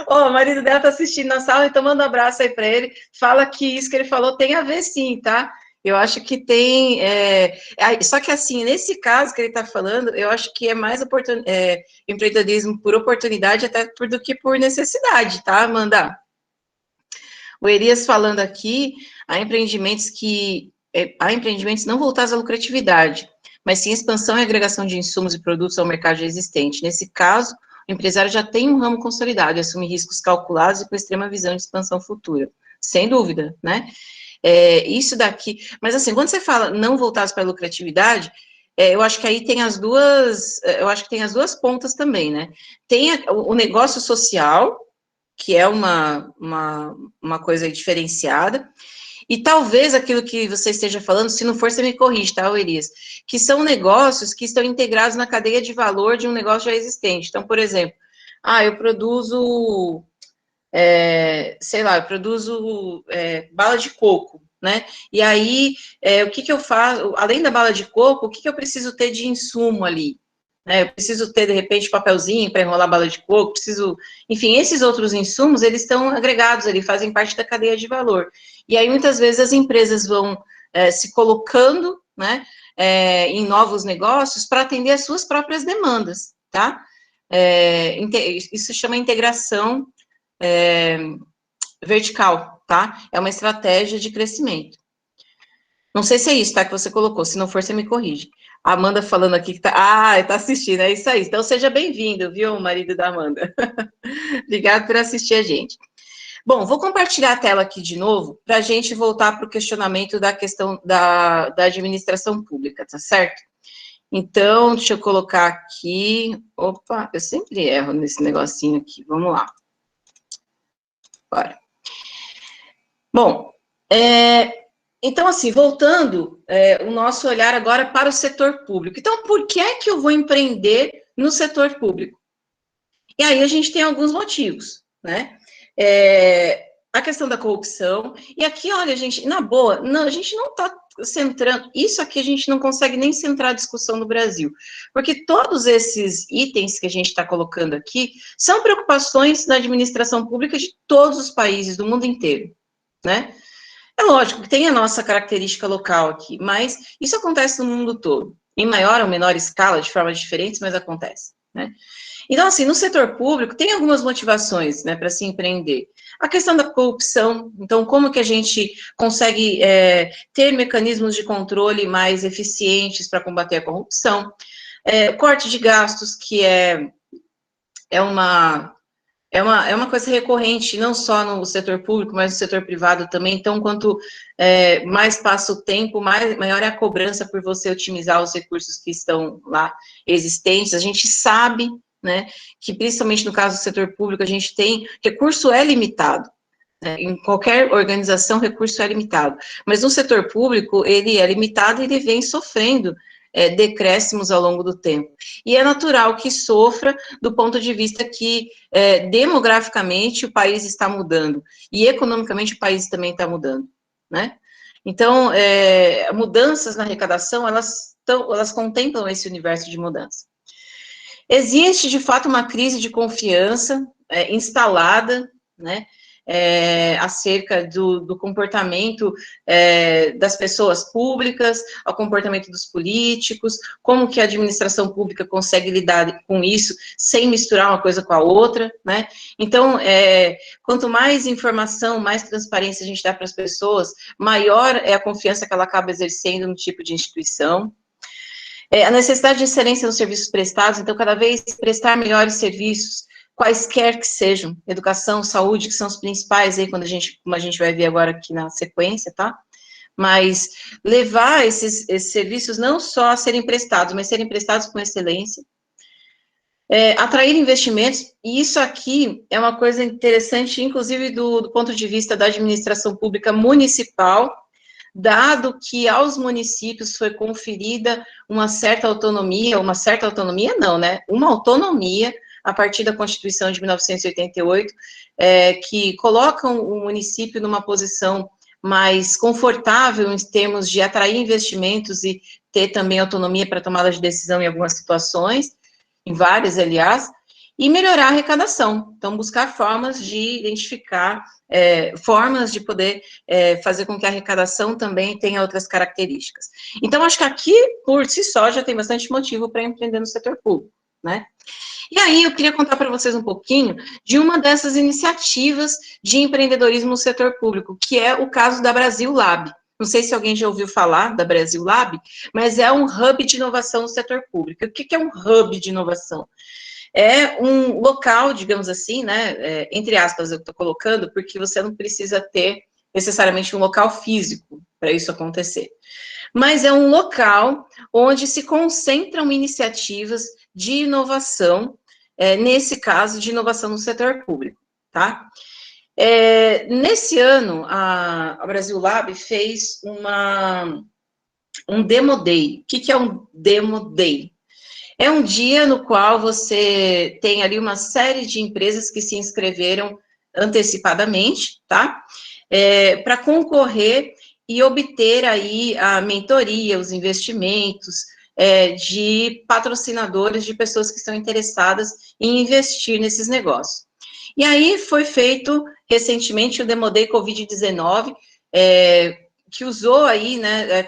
O marido dela tá assistindo na sala, então manda um abraço aí para ele. Fala que isso que ele falou tem a ver sim, tá? Eu acho que tem. Só que assim, nesse caso que ele está falando, eu acho que é mais empreendedorismo por oportunidade até do que por necessidade, tá, Amanda? O Elias falando aqui, há empreendimentos não voltados à lucratividade, mas sim expansão e agregação de insumos e produtos ao mercado já existente. Nesse caso, o empresário já tem um ramo consolidado e assume riscos calculados e com extrema visão de expansão futura. Sem dúvida, né? Isso daqui... Mas, assim, quando você fala não voltados para a lucratividade, eu acho que aí tem as duas... Eu acho que tem as duas pontas também, né? Tem o negócio social, que é uma coisa diferenciada, e talvez aquilo que você esteja falando, se não for, você me corrige, tá, Elias? Que são negócios que estão integrados na cadeia de valor de um negócio já existente. Então, por exemplo, eu produzo, bala de coco, né? E aí, o que eu faço? Além da bala de coco, o que eu preciso ter de insumo ali? Eu preciso ter, de repente, papelzinho para enrolar bala de coco, enfim, esses outros insumos, eles estão agregados ali, fazem parte da cadeia de valor. E aí, muitas vezes, as empresas vão se colocando, né, em novos negócios para atender as suas próprias demandas, tá? Isso chama integração vertical, tá? É uma estratégia de crescimento. Não sei se é isso, tá, que você colocou, se não for, você me corrige. A Amanda falando aqui que tá assistindo, é isso aí. Então, seja bem-vindo, viu, marido da Amanda. Obrigado por assistir a gente. Bom, vou compartilhar a tela aqui de novo, para a gente voltar para o questionamento da questão da administração pública, tá certo? Então, deixa eu colocar aqui... Opa, eu sempre erro nesse negocinho aqui, vamos lá. Bora. Bom, então, assim, voltando o nosso olhar agora para o setor público. Então, por que é que eu vou empreender no setor público? E aí a gente tem alguns motivos, né? A questão da corrupção. E aqui, olha, gente, na boa, a gente não está centrando... Isso aqui a gente não consegue nem centrar a discussão no Brasil. Porque todos esses itens que a gente está colocando aqui são preocupações da administração pública de todos os países do mundo inteiro, né? É lógico que tem a nossa característica local aqui, mas isso acontece no mundo todo, em maior ou menor escala, de formas diferentes, mas acontece, né? Então, assim, no setor público, tem algumas motivações, né, para se empreender. A questão da corrupção, então, como que a gente consegue ter mecanismos de controle mais eficientes para combater a corrupção, corte de gastos, que é uma coisa recorrente, não só no setor público, mas no setor privado também. Então, quanto mais passa o tempo, maior é a cobrança por você otimizar os recursos que estão lá existentes. A gente sabe né, que principalmente no caso do setor público, a gente tem, recurso é limitado, né, em qualquer organização, recurso é limitado, mas no setor público, ele é limitado e ele vem sofrendo decréscimos ao longo do tempo. E é natural que sofra do ponto de vista que, demograficamente, o país está mudando, e economicamente o país também está mudando, né? Então, mudanças na arrecadação, elas contemplam esse universo de mudança. Existe, de fato, uma crise de confiança instalada, né, acerca do comportamento das pessoas públicas, ao comportamento dos políticos, como que a administração pública consegue lidar com isso sem misturar uma coisa com a outra, né? Então, quanto mais informação, mais transparência a gente dá para as pessoas, maior é a confiança que ela acaba exercendo no tipo de instituição. A necessidade de excelência nos serviços prestados, então, cada vez prestar melhores serviços, quaisquer que sejam, educação, saúde, que são os principais aí, como a gente vai ver agora aqui na sequência, tá? Mas levar esses serviços não só a serem prestados, mas serem prestados com excelência, atrair investimentos, e isso aqui é uma coisa interessante, inclusive do ponto de vista da administração pública municipal, dado que aos municípios foi conferida uma certa autonomia não, né? Uma autonomia a partir da Constituição de 1988, que colocam o município numa posição mais confortável em termos de atrair investimentos e ter também autonomia para tomada de decisão em algumas situações, em várias, aliás, e melhorar a arrecadação. Então, buscar formas de identificar, formas de poder fazer com que a arrecadação também tenha outras características. Então, acho que aqui, por si só, já tem bastante motivo para empreender no setor público, né? E aí, eu queria contar para vocês um pouquinho de uma dessas iniciativas de empreendedorismo no setor público, que é o caso da Brasil Lab. Não sei se alguém já ouviu falar da Brasil Lab, mas é um hub de inovação no setor público. O que é um hub de inovação? É um local, digamos assim, né, entre aspas eu estou colocando, porque você não precisa ter necessariamente um local físico para isso acontecer. Mas é um local onde se concentram iniciativas de inovação, nesse caso, de inovação no setor público, tá? Nesse ano, a Brasil Lab fez um Demo Day. O que é um Demo Day? É um dia no qual você tem ali uma série de empresas que se inscreveram antecipadamente, tá? Para concorrer e obter aí a mentoria, os investimentos de patrocinadores, de pessoas que estão interessadas em investir nesses negócios. E aí foi feito recentemente o Demo Day Covid-19, que usou aí, né,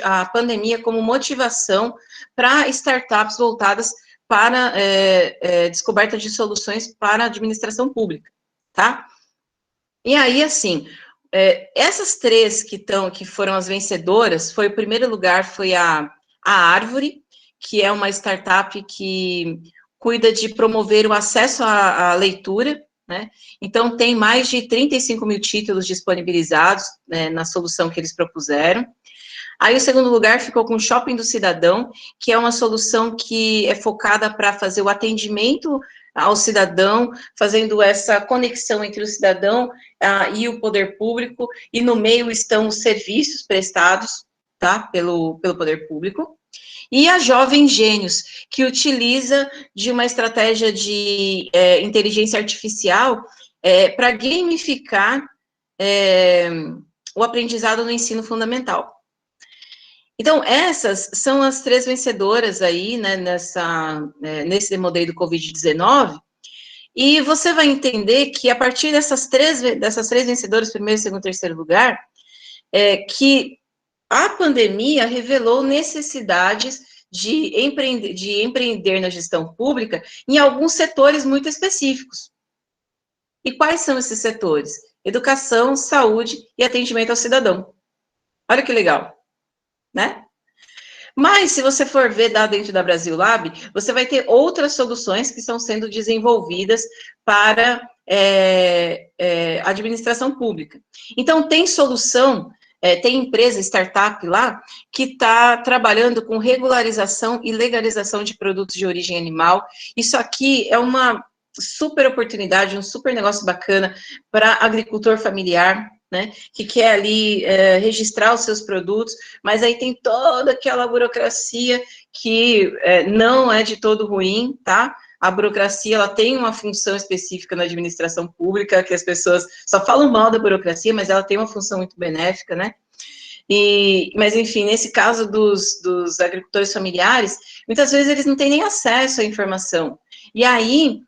a pandemia como motivação para startups voltadas para descoberta de soluções para a administração pública, tá? E aí, assim, essas três que foram as vencedoras, o primeiro lugar foi a Árvore, que é uma startup que cuida de promover o acesso à leitura, né? Então, tem mais de 35 mil títulos disponibilizados, né, na solução que eles propuseram. Aí, o segundo lugar ficou com o Shopping do Cidadão, que é uma solução que é focada para fazer o atendimento ao cidadão, fazendo essa conexão entre o cidadão e o poder público, e no meio estão os serviços prestados, tá, pelo poder público. E a Jovem Gênios, que utiliza de uma estratégia de inteligência artificial para gamificar o aprendizado no ensino fundamental. Então, essas são as três vencedoras aí, né, nesse Demo Day do Covid-19, e você vai entender que a partir dessas três vencedoras, primeiro, segundo, terceiro lugar, que a pandemia revelou necessidades de empreender na gestão pública em alguns setores muito específicos. E quais são esses setores? Educação, saúde e atendimento ao cidadão. Olha que legal, né? Mas, se você for ver lá dentro da Brasil Lab, você vai ter outras soluções que estão sendo desenvolvidas para administração pública. Então, tem solução tem empresa, startup lá, que está trabalhando com regularização e legalização de produtos de origem animal. Isso aqui é uma super oportunidade, um super negócio bacana para agricultor familiar, né, que quer ali registrar os seus produtos, mas aí tem toda aquela burocracia que não é de todo ruim, tá? A burocracia, ela tem uma função específica na administração pública, que as pessoas só falam mal da burocracia, mas ela tem uma função muito benéfica, né? Mas, enfim, nesse caso dos agricultores familiares, muitas vezes eles não têm nem acesso à informação. E aí,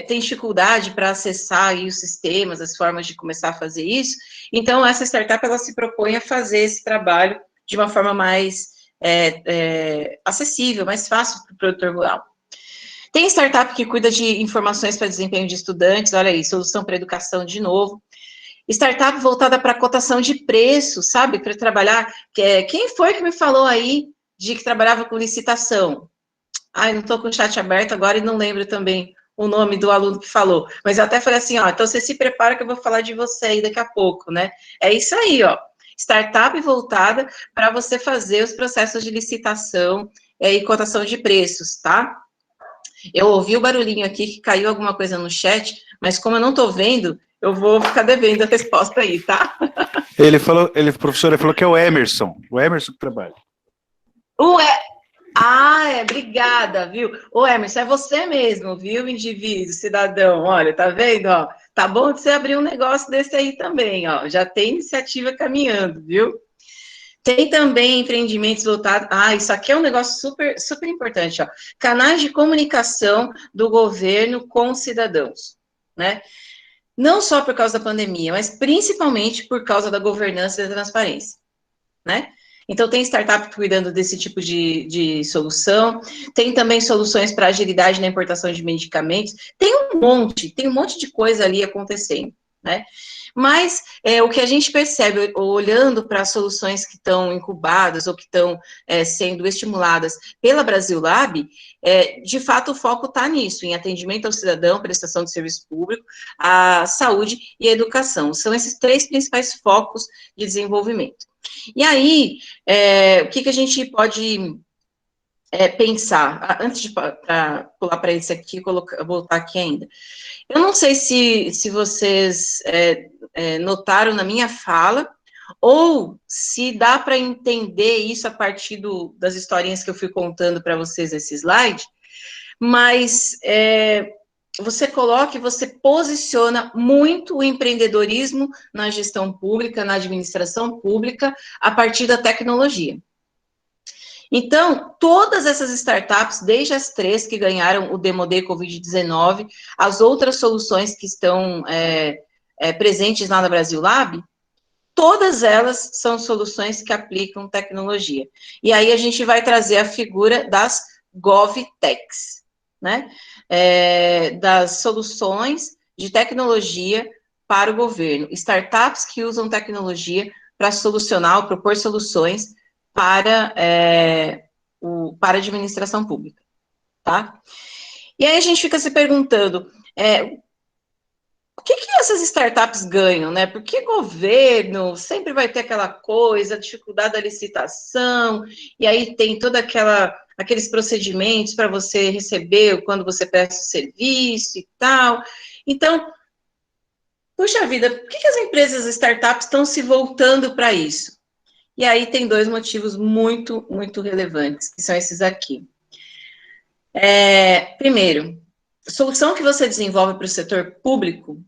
tem dificuldade para acessar aí os sistemas, as formas de começar a fazer isso. Então, essa startup, ela se propõe a fazer esse trabalho de uma forma mais acessível, mais fácil para o produtor rural. Tem startup que cuida de informações para desempenho de estudantes, olha aí, solução para educação de novo. Startup voltada para cotação de preço, sabe, para trabalhar. Quem foi que me falou aí de que trabalhava com licitação? Ai, não estou com o chat aberto agora e não lembro também o nome do aluno que falou. Mas eu até falei assim, ó, então você se prepara que eu vou falar de você aí daqui a pouco, né? É isso aí, ó. Startup voltada para você fazer os processos de licitação e cotação de preços, tá? Eu ouvi o barulhinho aqui que caiu alguma coisa no chat, mas como eu não estou vendo, eu vou ficar devendo a resposta aí, tá? Professor, ele falou que é o Emerson que trabalha. Obrigada, viu? Ô, Emerson, é você mesmo, viu, indivíduo, cidadão, olha, tá vendo, ó, tá bom de você abrir um negócio desse aí também, ó, já tem iniciativa caminhando, viu? Tem também empreendimentos voltados, isso aqui é um negócio super, super importante, ó, canais de comunicação do governo com os cidadãos, né? Não só por causa da pandemia, mas principalmente por causa da governança e da transparência, né? Então, tem startup cuidando desse tipo de solução, tem também soluções para agilidade na importação de medicamentos, tem um monte de coisa ali acontecendo, né? Mas o que a gente percebe, olhando para as soluções que estão incubadas ou que estão sendo estimuladas pela Brasil Lab, de fato o foco está nisso, em atendimento ao cidadão, prestação de serviço público, a saúde e a educação. São esses 3 principais focos de desenvolvimento. E aí, o que a gente pode pensar? Antes de pular para esse aqui, voltar aqui ainda. Eu não sei se vocês notaram na minha fala, ou se dá para entender isso a partir das historinhas que eu fui contando para vocês nesse slide, mas você coloca e você posiciona muito o empreendedorismo na gestão pública, na administração pública, a partir da tecnologia. Então, todas essas startups, desde as 3 que ganharam o Demodê Covid-19, as outras soluções que estão presentes lá na Brasil Lab, todas elas são soluções que aplicam tecnologia. E aí a gente vai trazer a figura das GovTechs, né? Das soluções de tecnologia para o governo. Startups que usam tecnologia para solucionar ou propor soluções para a administração pública, tá? E aí a gente fica se perguntando, o que essas startups ganham, né? Porque governo sempre vai ter aquela coisa, a dificuldade da licitação, e aí tem toda aqueles procedimentos para você receber quando você presta o serviço e tal. Então, puxa vida, por que as empresas startups estão se voltando para isso? E aí tem 2 motivos muito, muito relevantes, que são esses aqui. Primeiro, a solução que você desenvolve para o setor público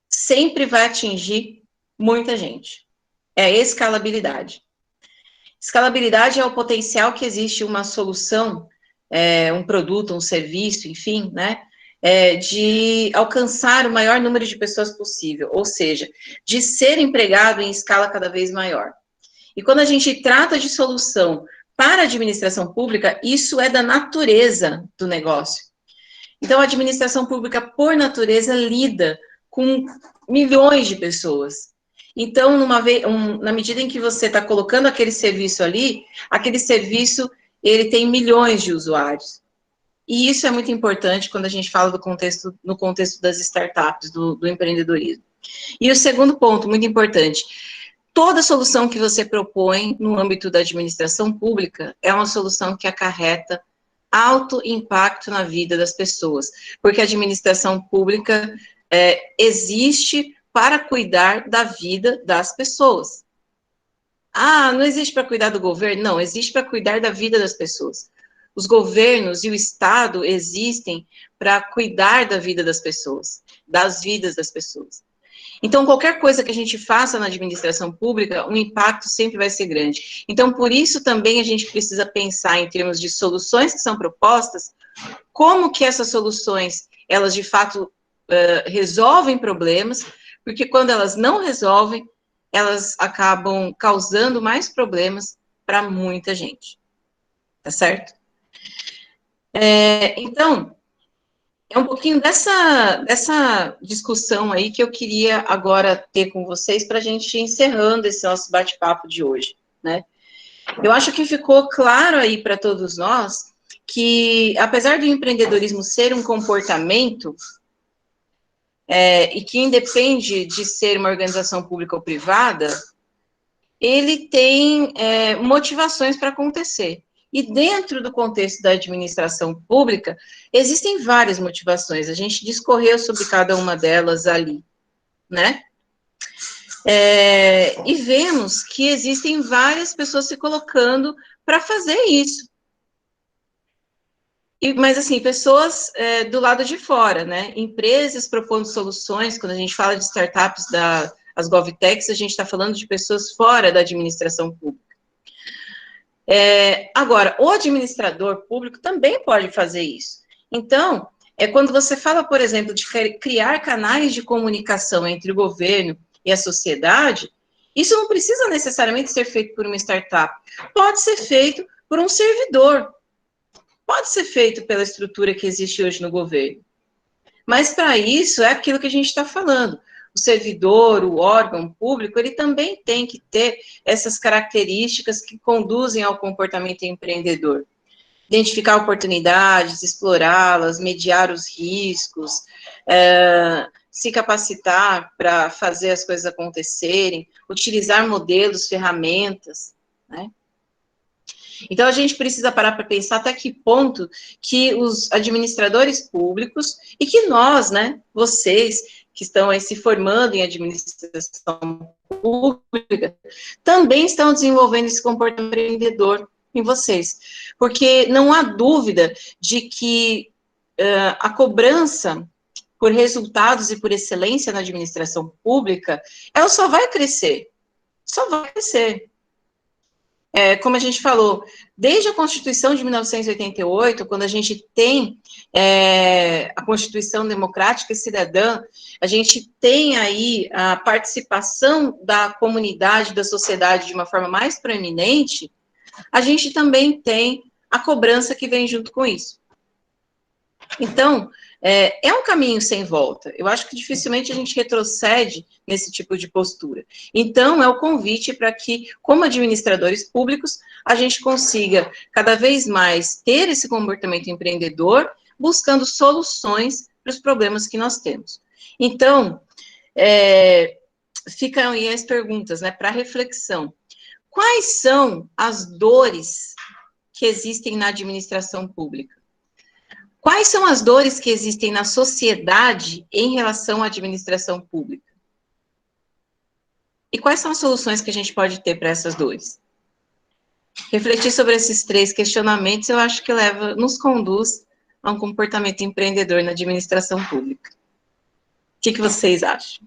sempre vai atingir muita gente. É a escalabilidade. Escalabilidade é o potencial que existe uma solução, um produto, um serviço, enfim, né, de alcançar o maior número de pessoas possível, ou seja, de ser empregado em escala cada vez maior. E quando a gente trata de solução para a administração pública, isso é da natureza do negócio. Então, a administração pública, por natureza, lida com milhões de pessoas. Então, na medida em que você está colocando aquele serviço ali, aquele serviço, ele tem milhões de usuários. E isso é muito importante quando a gente fala no contexto das startups, do empreendedorismo. E o segundo ponto, muito importante, toda solução que você propõe no âmbito da administração pública é uma solução que acarreta alto impacto na vida das pessoas, porque a administração pública existe para cuidar da vida das pessoas. Ah, não existe para cuidar do governo? Não, existe para cuidar da vida das pessoas. Os governos e o Estado existem para cuidar da vida das pessoas, das vidas das pessoas. Então, qualquer coisa que a gente faça na administração pública, o impacto sempre vai ser grande. Então, por isso também a gente precisa pensar em termos de soluções que são propostas, como que essas soluções, elas de fato resolvem problemas, porque quando elas não resolvem, elas acabam causando mais problemas para muita gente. Tá certo? Então, é um pouquinho dessa discussão aí que eu queria agora ter com vocês para a gente ir encerrando esse nosso bate-papo de hoje, né? Eu acho que ficou claro aí para todos nós que, apesar do empreendedorismo ser um comportamento, e que independe de ser uma organização pública ou privada, ele tem motivações para acontecer. E dentro do contexto da administração pública, existem várias motivações. A gente discorreu sobre cada uma delas ali, né? E vemos que existem várias pessoas se colocando para fazer isso. Mas, assim, pessoas do lado de fora, né? Empresas propondo soluções. Quando a gente fala de startups das GovTechs, a gente está falando de pessoas fora da administração pública. Agora, o administrador público também pode fazer isso. Então, quando você fala, por exemplo, de criar canais de comunicação entre o governo e a sociedade, isso não precisa necessariamente ser feito por uma startup. Pode ser feito por um servidor. Pode ser feito pela estrutura que existe hoje no governo. Mas, para isso, é aquilo que a gente está falando. O servidor, o órgão público, ele também tem que ter essas características que conduzem ao comportamento empreendedor. Identificar oportunidades, explorá-las, mediar os riscos, se capacitar para fazer as coisas acontecerem, utilizar modelos, ferramentas, né? Então, a gente precisa parar para pensar até que ponto que os administradores públicos e que nós, né, vocês que estão aí se formando em administração pública, também estão desenvolvendo esse comportamento empreendedor em vocês. Porque não há dúvida de que a cobrança por resultados e por excelência na administração pública, ela só vai crescer. Só vai crescer. Como a gente falou, desde a Constituição de 1988, quando a gente tem a Constituição Democrática e Cidadã, a gente tem aí a participação da comunidade, da sociedade de uma forma mais proeminente, a gente também tem a cobrança que vem junto com isso. Então, é um caminho sem volta. Eu acho que dificilmente a gente retrocede nesse tipo de postura. Então, é o convite para que, como administradores públicos, a gente consiga cada vez mais ter esse comportamento empreendedor, buscando soluções para os problemas que nós temos. Então, ficam aí as perguntas, né, para reflexão. Quais são as dores que existem na administração pública? Quais são as dores que existem na sociedade em relação à administração pública? E quais são as soluções que a gente pode ter para essas dores? Refletir sobre esses 3 questionamentos, eu acho que nos conduz a um comportamento empreendedor na administração pública. O que vocês acham?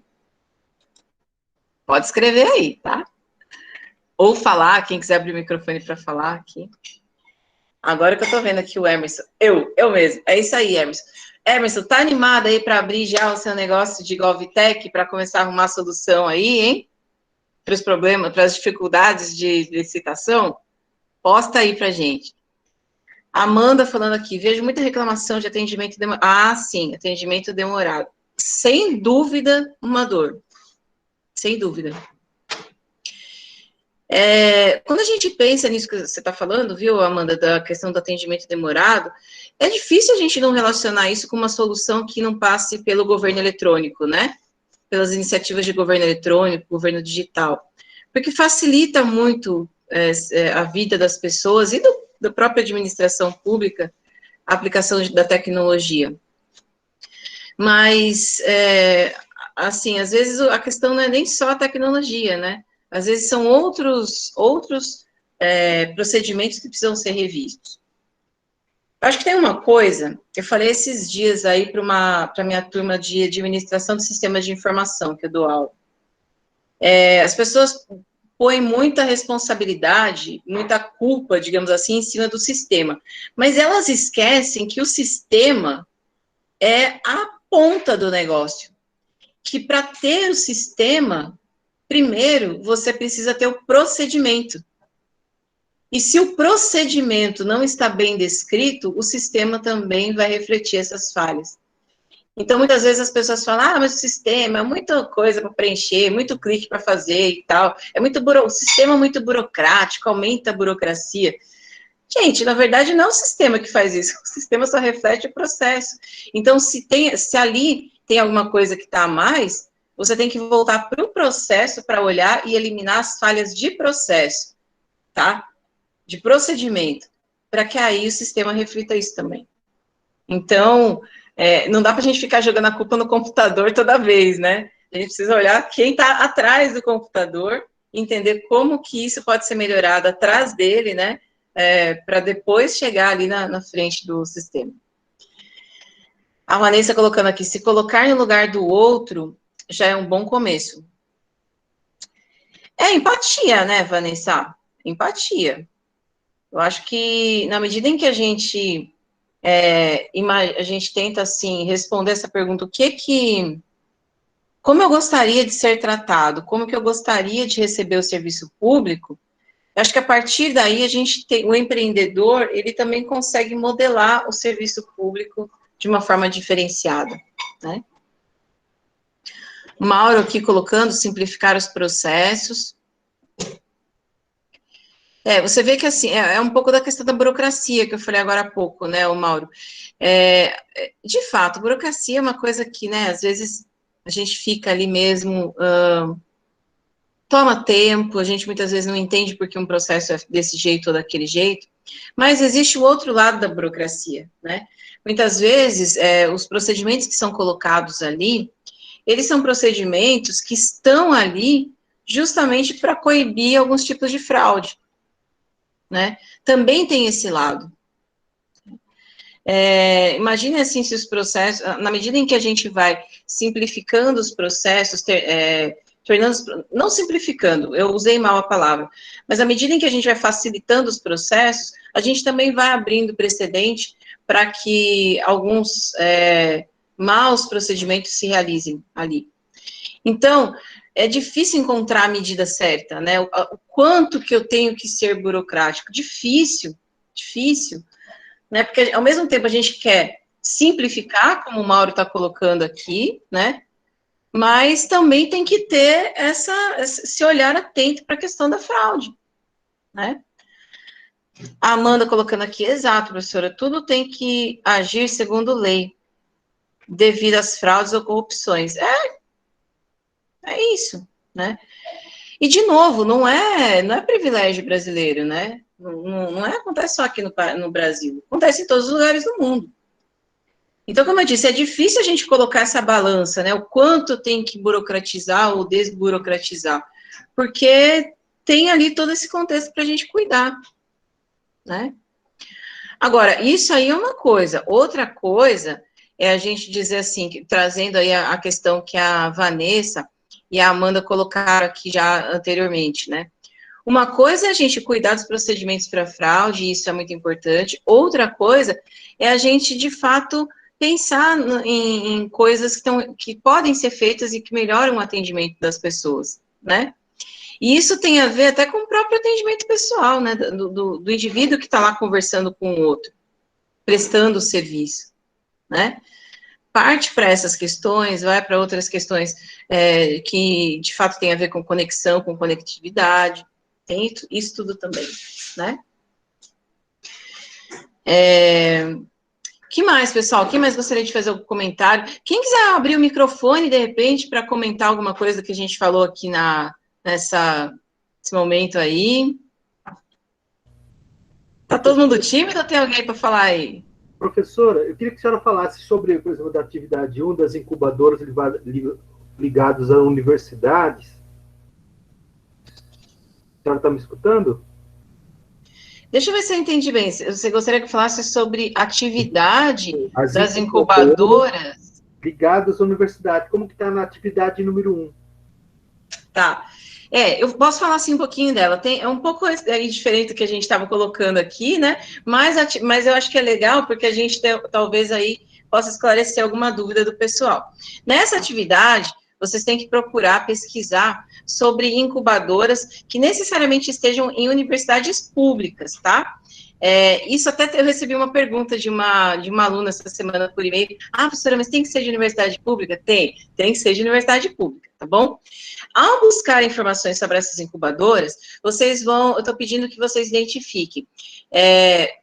Pode escrever aí, tá? Ou falar, quem quiser abrir o microfone para falar aqui. Agora que eu tô vendo aqui o Emerson, eu mesmo, é isso aí, Emerson. Emerson, tá animado aí para abrir já o seu negócio de GovTech, para começar a arrumar solução aí, hein? Para os problemas, para as dificuldades de licitação? Posta aí pra gente. Amanda falando aqui, vejo muita reclamação de atendimento demorado. Ah, sim, atendimento demorado. Sem dúvida, uma dor. Sem dúvida. Quando a gente pensa nisso que você está falando, viu, Amanda, da questão do atendimento demorado, é difícil a gente não relacionar isso com uma solução que não passe pelo governo eletrônico, né? Pelas iniciativas de governo eletrônico, governo digital. porque facilita muito a vida das pessoas e da própria administração pública, a aplicação da tecnologia. Mas, assim, às vezes a questão não é nem só a tecnologia, né? Às vezes são outros procedimentos que precisam ser revistos. Eu acho que tem uma coisa, eu falei esses dias aí para a minha turma de administração de sistemas de informação, que eu dou aula. As pessoas põem muita responsabilidade, muita culpa, digamos assim, em cima do sistema. Mas elas esquecem que o sistema é a ponta do negócio. Que para ter o sistema, primeiro, você precisa ter o procedimento. E se o procedimento não está bem descrito, o sistema também vai refletir essas falhas. Então, muitas vezes as pessoas falam, mas o sistema é muita coisa para preencher, muito clique para fazer e tal, o sistema é muito burocrático, aumenta a burocracia. Gente, na verdade, não é o sistema que faz isso, o sistema só reflete o processo. Então, se ali tem alguma coisa que está a mais, você tem que voltar para o processo para olhar e eliminar as falhas de processo, tá? De procedimento, para que aí o sistema reflita isso também. Então, não dá para a gente ficar jogando a culpa no computador toda vez, né? A gente precisa olhar quem está atrás do computador, entender como que isso pode ser melhorado atrás dele, né? Para depois chegar ali na frente do sistema. A Vanessa colocando aqui, se colocar no lugar do outro, já é um bom começo. É empatia, né, Vanessa? Empatia. Eu acho que, na medida em que a gente tenta, assim, responder essa pergunta, como eu gostaria de ser tratado, como que eu gostaria de receber o serviço público, eu acho que a partir daí o empreendedor, ele também consegue modelar o serviço público de uma forma diferenciada, né? Mauro aqui colocando, simplificar os processos. Você vê que, assim, é um pouco da questão da burocracia, que eu falei agora há pouco, né, o Mauro. De fato, burocracia é uma coisa que, né, às vezes a gente fica ali mesmo, toma tempo, a gente muitas vezes não entende porque um processo é desse jeito ou daquele jeito, mas existe o outro lado da burocracia, né? Muitas vezes, os procedimentos que são colocados ali, eles são procedimentos que estão ali justamente para coibir alguns tipos de fraude, né? Também tem esse lado. Imagine assim, se os processos, na medida em que a gente vai simplificando os processos, não simplificando, eu usei mal a palavra, mas à medida em que a gente vai facilitando os processos, a gente também vai abrindo precedente para que alguns maus procedimentos se realizem ali. Então, é difícil encontrar a medida certa, né? O quanto que eu tenho que ser burocrático? Difícil, né? Porque ao mesmo tempo a gente quer simplificar, como o Mauro está colocando aqui, né? Mas também tem que ter esse olhar atento para a questão da fraude, né? A Amanda colocando aqui, exato, professora, tudo tem que agir segundo lei, devido às fraudes ou corrupções. É isso, né? E, de novo, não é privilégio brasileiro, né? Não acontece só aqui no Brasil, acontece em todos os lugares do mundo. Então, como eu disse, é difícil a gente colocar essa balança, né? O quanto tem que burocratizar ou desburocratizar, porque tem ali todo esse contexto para a gente cuidar, né? Agora, isso aí é uma coisa. Outra coisa é a gente dizer assim, trazendo aí a questão que a Vanessa e a Amanda colocaram aqui já anteriormente, né? Uma coisa é a gente cuidar dos procedimentos para fraude, e isso é muito importante. Outra coisa é a gente, de fato, pensar em coisas que podem ser feitas e que melhoram o atendimento das pessoas, né? E isso tem a ver até com o próprio atendimento pessoal, né? Do indivíduo que está lá conversando com o outro, prestando o serviço, né? Parte para essas questões, vai para outras questões que, de fato, tem a ver com conexão, com conectividade, tem isso tudo também, né? Que mais, pessoal? Quem mais gostaria de fazer algum comentário? Quem quiser abrir o microfone, de repente, para comentar alguma coisa que a gente falou aqui esse momento aí. Tá todo mundo tímido ou tem alguém para falar aí? Professora, eu queria que a senhora falasse sobre, por exemplo, da atividade 1 das incubadoras ligadas a universidades. A senhora está me escutando? Deixa eu ver se eu entendi bem. Você gostaria que eu falasse sobre atividade As das incubadoras incubadoras? ligadas à universidade. Como que está na atividade número 1? Tá. Eu posso falar assim um pouquinho dela. É um pouco diferente do que a gente estava colocando aqui, né? Mas eu acho que é legal porque a gente talvez aí possa esclarecer alguma dúvida do pessoal. Nessa atividade, vocês têm que procurar pesquisar sobre incubadoras que necessariamente estejam em universidades públicas, tá? Isso até eu recebi uma pergunta de uma aluna essa semana por e-mail. Ah, professora, mas tem que ser de universidade pública? Tem que ser de universidade pública, tá bom? Ao buscar informações sobre essas incubadoras, eu estou pedindo que vocês identifiquem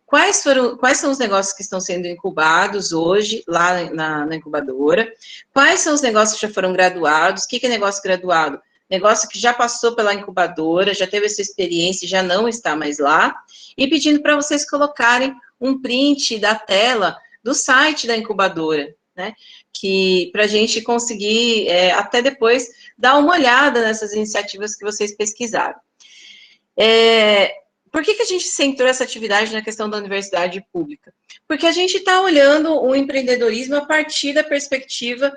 quais são os negócios que estão sendo incubados hoje lá na incubadora, quais são os negócios que já foram graduados, o que é negócio graduado? Negócio que já passou pela incubadora, já teve essa experiência e já não está mais lá, e pedindo para vocês colocarem um print da tela do site da incubadora, né? Que para a gente conseguir até depois dar uma olhada nessas iniciativas que vocês pesquisaram. Por que a gente centrou essa atividade na questão da universidade pública? Porque a gente está olhando o empreendedorismo a partir da perspectiva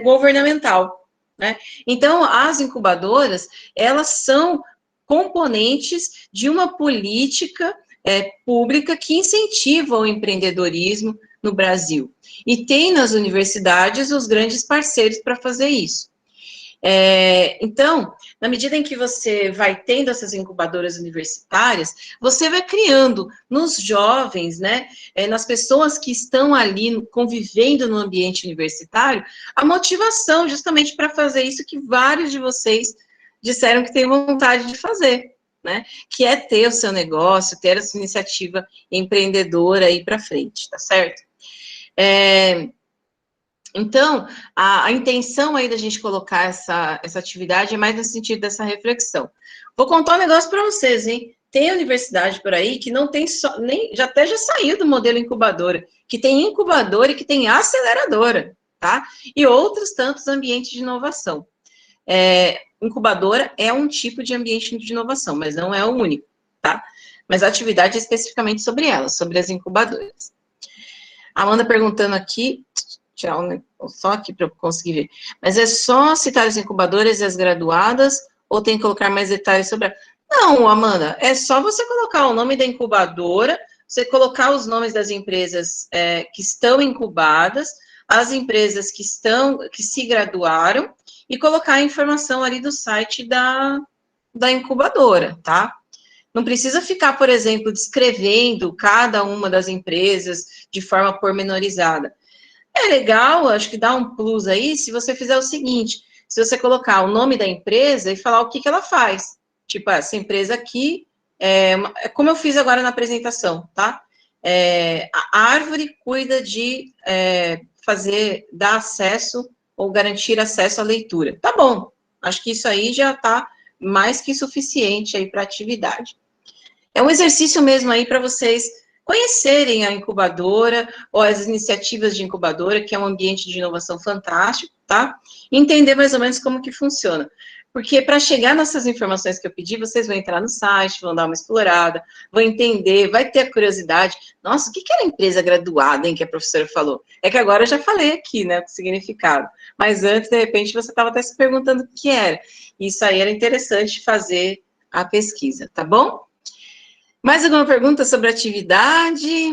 governamental, né? Então, as incubadoras, elas são componentes de uma política pública que incentiva o empreendedorismo no Brasil. E tem nas universidades os grandes parceiros para fazer isso. Então, na medida em que você vai tendo essas incubadoras universitárias, você vai criando nos jovens, né, nas pessoas que estão ali convivendo no ambiente universitário, a motivação justamente para fazer isso que vários de vocês disseram que têm vontade de fazer, né, que é ter o seu negócio, ter a sua iniciativa empreendedora aí para frente, tá certo? Então, a intenção aí da gente colocar essa atividade é mais no sentido dessa reflexão. Vou contar um negócio para vocês, hein? Tem universidade por aí que não tem só, já saiu do modelo incubadora, que tem incubadora e que tem aceleradora, tá? E outros tantos ambientes de inovação. Incubadora é um tipo de ambiente de inovação, mas não é o único, tá? Mas a atividade é especificamente sobre elas, sobre as incubadoras. Amanda perguntando aqui, tirar só aqui para eu conseguir ver. Mas é só citar as incubadoras e as graduadas, ou tem que colocar mais detalhes sobre a... Não, Amanda, é só você colocar o nome da incubadora, você colocar os nomes das empresas que estão incubadas, as empresas que se graduaram, e colocar a informação ali do site da incubadora, tá? Não precisa ficar, por exemplo, descrevendo cada uma das empresas de forma pormenorizada. É legal, acho que dá um plus aí, se você fizer o seguinte, se você colocar o nome da empresa e falar o que ela faz. Tipo, essa empresa aqui, como eu fiz agora na apresentação, tá? A árvore cuida de dar acesso ou garantir acesso à leitura. Tá bom, acho que isso aí já tá mais que suficiente aí para a atividade. É um exercício mesmo aí para vocês conhecerem a incubadora ou as iniciativas de incubadora, que é um ambiente de inovação fantástico, tá? E entender mais ou menos como que funciona. Porque para chegar nessas informações que eu pedi, vocês vão entrar no site, vão dar uma explorada, vão entender, vai ter a curiosidade. Nossa, o que era empresa graduada, hein, que a professora falou? É que agora eu já falei aqui, né, o significado. Mas antes, de repente, você estava até se perguntando o que era. Isso aí era interessante fazer a pesquisa, tá bom? Mais alguma pergunta sobre atividade?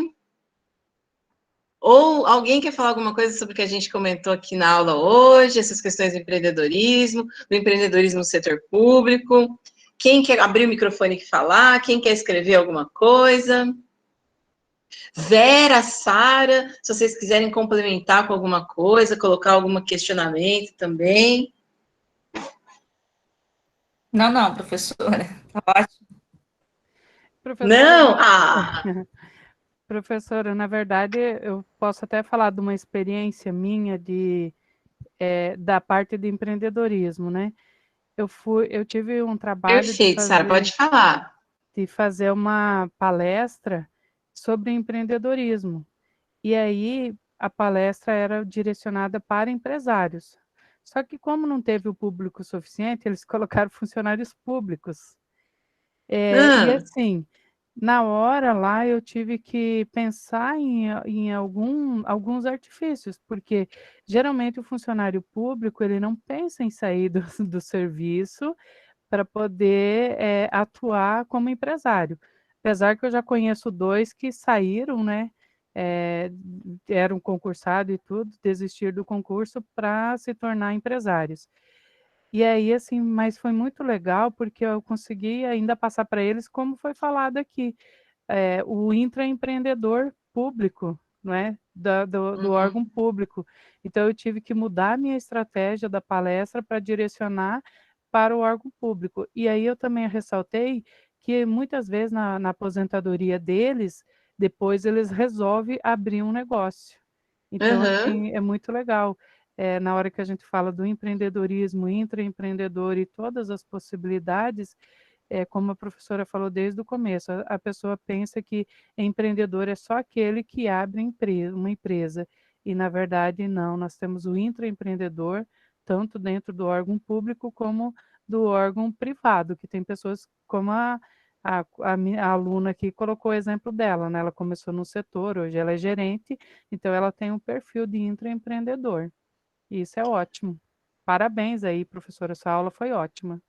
Ou alguém quer falar alguma coisa sobre o que a gente comentou aqui na aula hoje, essas questões do empreendedorismo no setor público? Quem quer abrir o microfone e falar? Quem quer escrever alguma coisa? Vera, Sara, se vocês quiserem complementar com alguma coisa, colocar algum questionamento também. Não, professora. Tá ótimo. Professora, Não? Professora, na verdade, eu posso até falar de uma experiência minha da parte de empreendedorismo, né? eu tive um trabalho Perfeito, Sara, pode falar. de fazer uma palestra sobre empreendedorismo. E aí a palestra era direcionada para empresários. Só que como não teve o público suficiente, eles colocaram funcionários públicos. E Ah, assim, na hora lá eu tive que pensar em alguns artifícios, porque geralmente o funcionário público ele não pensa em sair do serviço para poder atuar como empresário. Apesar que eu já conheço 2 que saíram, né? Eram concursados e tudo, desistir do concurso para se tornar empresários. E aí, assim, mas foi muito legal porque eu consegui ainda passar para eles como foi falado aqui, o intraempreendedor público, não é? Do uhum. órgão público. Então, eu tive que mudar a minha estratégia da palestra para direcionar para o órgão público. E aí eu também ressaltei que muitas vezes na aposentadoria deles, depois eles resolvem abrir um negócio. Então, Aham. assim, é muito legal. Na hora que a gente fala do empreendedorismo, intraempreendedor e todas as possibilidades, como a professora falou desde o começo, a pessoa pensa que empreendedor é só aquele que abre uma empresa. E, na verdade, não. Nós temos o intraempreendedor, tanto dentro do órgão público como do órgão privado, que tem pessoas como a aluna aqui colocou o exemplo dela, né? Ela começou no setor, hoje ela é gerente, então ela tem um perfil de intraempreendedor. E isso é ótimo. Parabéns aí, professora, sua aula foi ótima.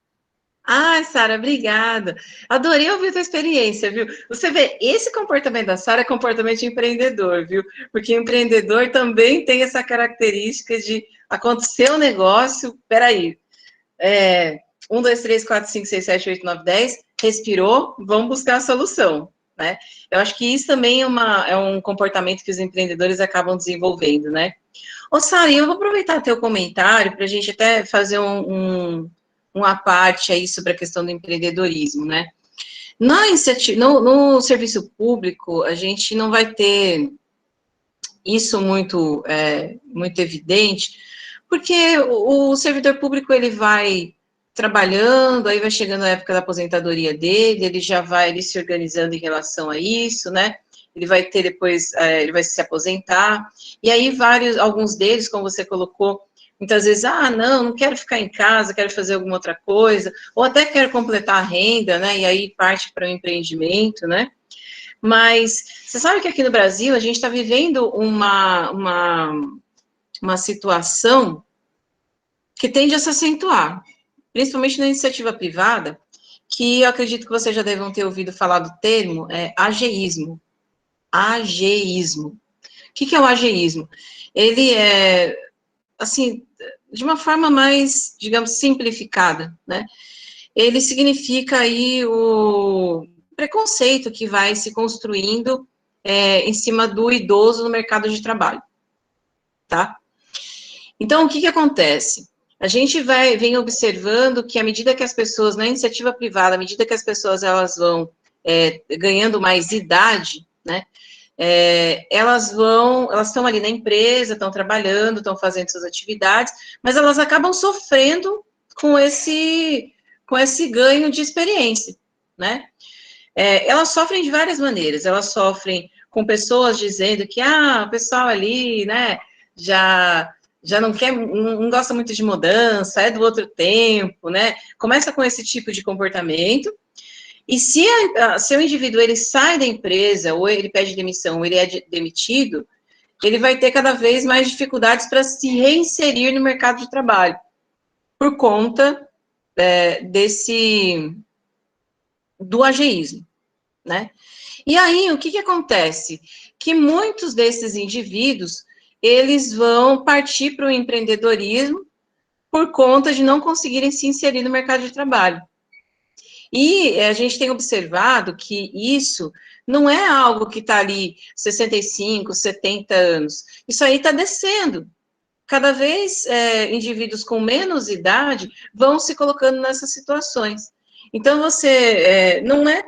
Ai, Sara, obrigada. Adorei ouvir a tua experiência, viu? Você vê, esse comportamento da Sara é comportamento de empreendedor, viu? Porque o empreendedor também tem essa característica de acontecer um negócio, peraí, 1, 2, 3, 4, 5, 6, 7, 8, 9, 10, respirou, vamos buscar a solução, né? Eu acho que isso também é um comportamento que os empreendedores acabam desenvolvendo, né? Ô, Sara, eu vou aproveitar teu comentário para a gente até fazer uma parte aí sobre a questão do empreendedorismo, né? No serviço público, a gente não vai ter isso muito evidente, porque o servidor público, ele vai trabalhando, aí vai chegando a época da aposentadoria dele, ele já vai ali se organizando em relação a isso, né? Ele vai ter depois, ele vai se aposentar, e aí alguns deles, como você colocou, muitas vezes, não quero ficar em casa, quero fazer alguma outra coisa, ou até quero completar a renda, né? E aí parte para o empreendimento, né? Mas você sabe que aqui no Brasil a gente está vivendo uma situação que tende a se acentuar, principalmente na iniciativa privada, que eu acredito que vocês já devem ter ouvido falar do termo, ageísmo. Ageísmo. O que é o ageísmo? Ele é, assim, de uma forma mais, digamos, simplificada, né? Ele significa aí o preconceito que vai se construindo em cima do idoso no mercado de trabalho, tá? Então, o que acontece? A gente vem observando que à medida que as pessoas, na iniciativa privada, à medida que as pessoas elas vão ganhando mais idade, né, elas estão ali na empresa, estão trabalhando, estão fazendo suas atividades, mas elas acabam sofrendo com esse ganho de experiência, né? Elas sofrem de várias maneiras, elas sofrem com pessoas dizendo que, o pessoal ali, né, já não quer, não gosta muito de mudança, é do outro tempo, né, começa com esse tipo de comportamento, e se o indivíduo, ele sai da empresa, ou ele pede demissão, ou ele é demitido, ele vai ter cada vez mais dificuldades para se reinserir no mercado de trabalho, por conta do ageísmo, né? E aí, o que acontece? Que muitos desses indivíduos, eles vão partir para o empreendedorismo por conta de não conseguirem se inserir no mercado de trabalho. E a gente tem observado que isso não é algo que está ali 65, 70 anos. Isso aí está descendo. Cada vez indivíduos com menos idade vão se colocando nessas situações. Então,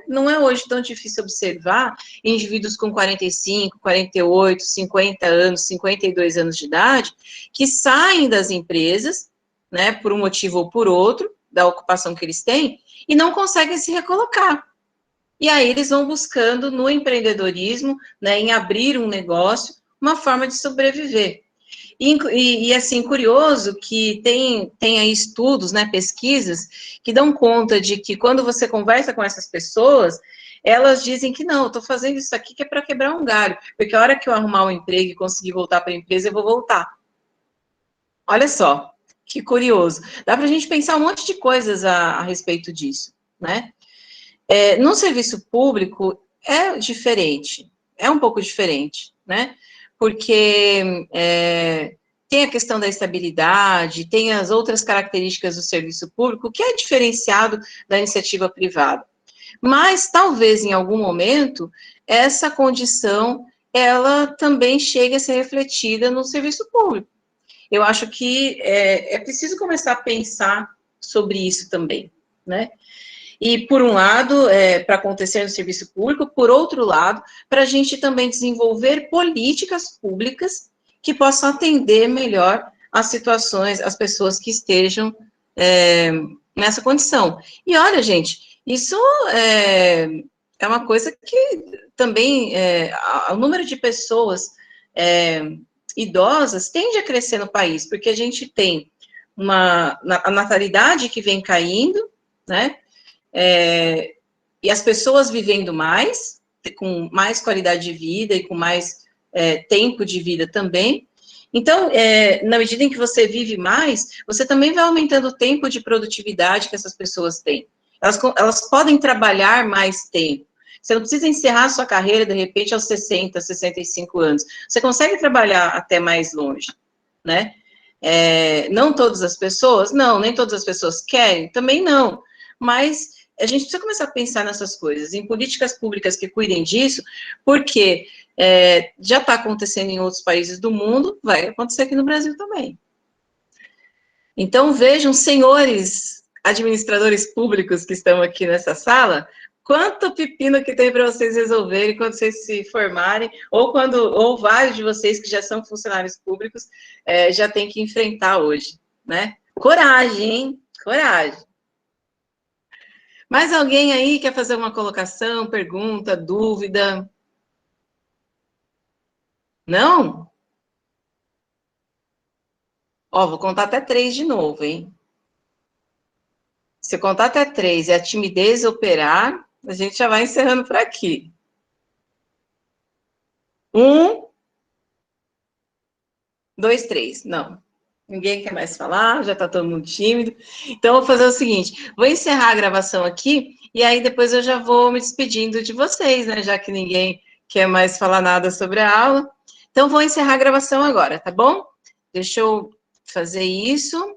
não é hoje tão difícil observar indivíduos com 45, 48, 50 anos, 52 anos de idade, que saem das empresas, né, por um motivo ou por outro, da ocupação que eles têm e não conseguem se recolocar. E aí eles vão buscando no empreendedorismo, né, em abrir um negócio, uma forma de sobreviver. E assim, curioso que tem aí estudos, né, pesquisas, que dão conta de que quando você conversa com essas pessoas, elas dizem que não, eu estou fazendo isso aqui que é para quebrar um galho, porque a hora que eu arrumar um emprego e conseguir voltar para a empresa, eu vou voltar. Olha só, que curioso. Dá para a gente pensar um monte de coisas a respeito disso, né? No serviço público é diferente, é um pouco diferente, né? Porque tem a questão da estabilidade, tem as outras características do serviço público, que é diferenciado da iniciativa privada. Mas, talvez, em algum momento, essa condição, ela também chegue a ser refletida no serviço público. Eu acho que é preciso começar a pensar sobre isso também, né? E, por um lado, para acontecer no serviço público, por outro lado, para a gente também desenvolver políticas públicas que possam atender melhor as situações, as pessoas que estejam nessa condição. E olha, gente, isso é uma coisa que também, o número de pessoas idosas tende a crescer no país, porque a gente tem a natalidade que vem caindo, né? E as pessoas vivendo mais, com mais qualidade de vida e com mais tempo de vida também. Então, na medida em que você vive mais, você também vai aumentando o tempo de produtividade que essas pessoas têm. Elas podem trabalhar mais tempo. Você não precisa encerrar sua carreira, de repente, aos 60, 65 anos. Você consegue trabalhar até mais longe, né? Não todas as pessoas? Não, nem todas as pessoas querem? Também não. Mas a gente precisa começar a pensar nessas coisas, em políticas públicas que cuidem disso, porque já está acontecendo em outros países do mundo, vai acontecer aqui no Brasil também. Então, vejam, senhores administradores públicos que estão aqui nessa sala, quanto pepino que tem para vocês resolverem quando vocês se formarem, ou vários de vocês que já são funcionários públicos já tem que enfrentar hoje, né? Coragem, hein? Coragem. Mais alguém aí quer fazer uma colocação, pergunta, dúvida? Não? Ó, vou contar até 3 de novo, hein? Se eu contar até 3 e a timidez operar, a gente já vai encerrando por aqui. 1, 2, 3. Não. Ninguém quer mais falar, já está todo mundo tímido. Então, eu vou fazer o seguinte, vou encerrar a gravação aqui, e aí depois eu já vou me despedindo de vocês, né, já que ninguém quer mais falar nada sobre a aula. Então, vou encerrar a gravação agora, tá bom? Deixa eu fazer isso.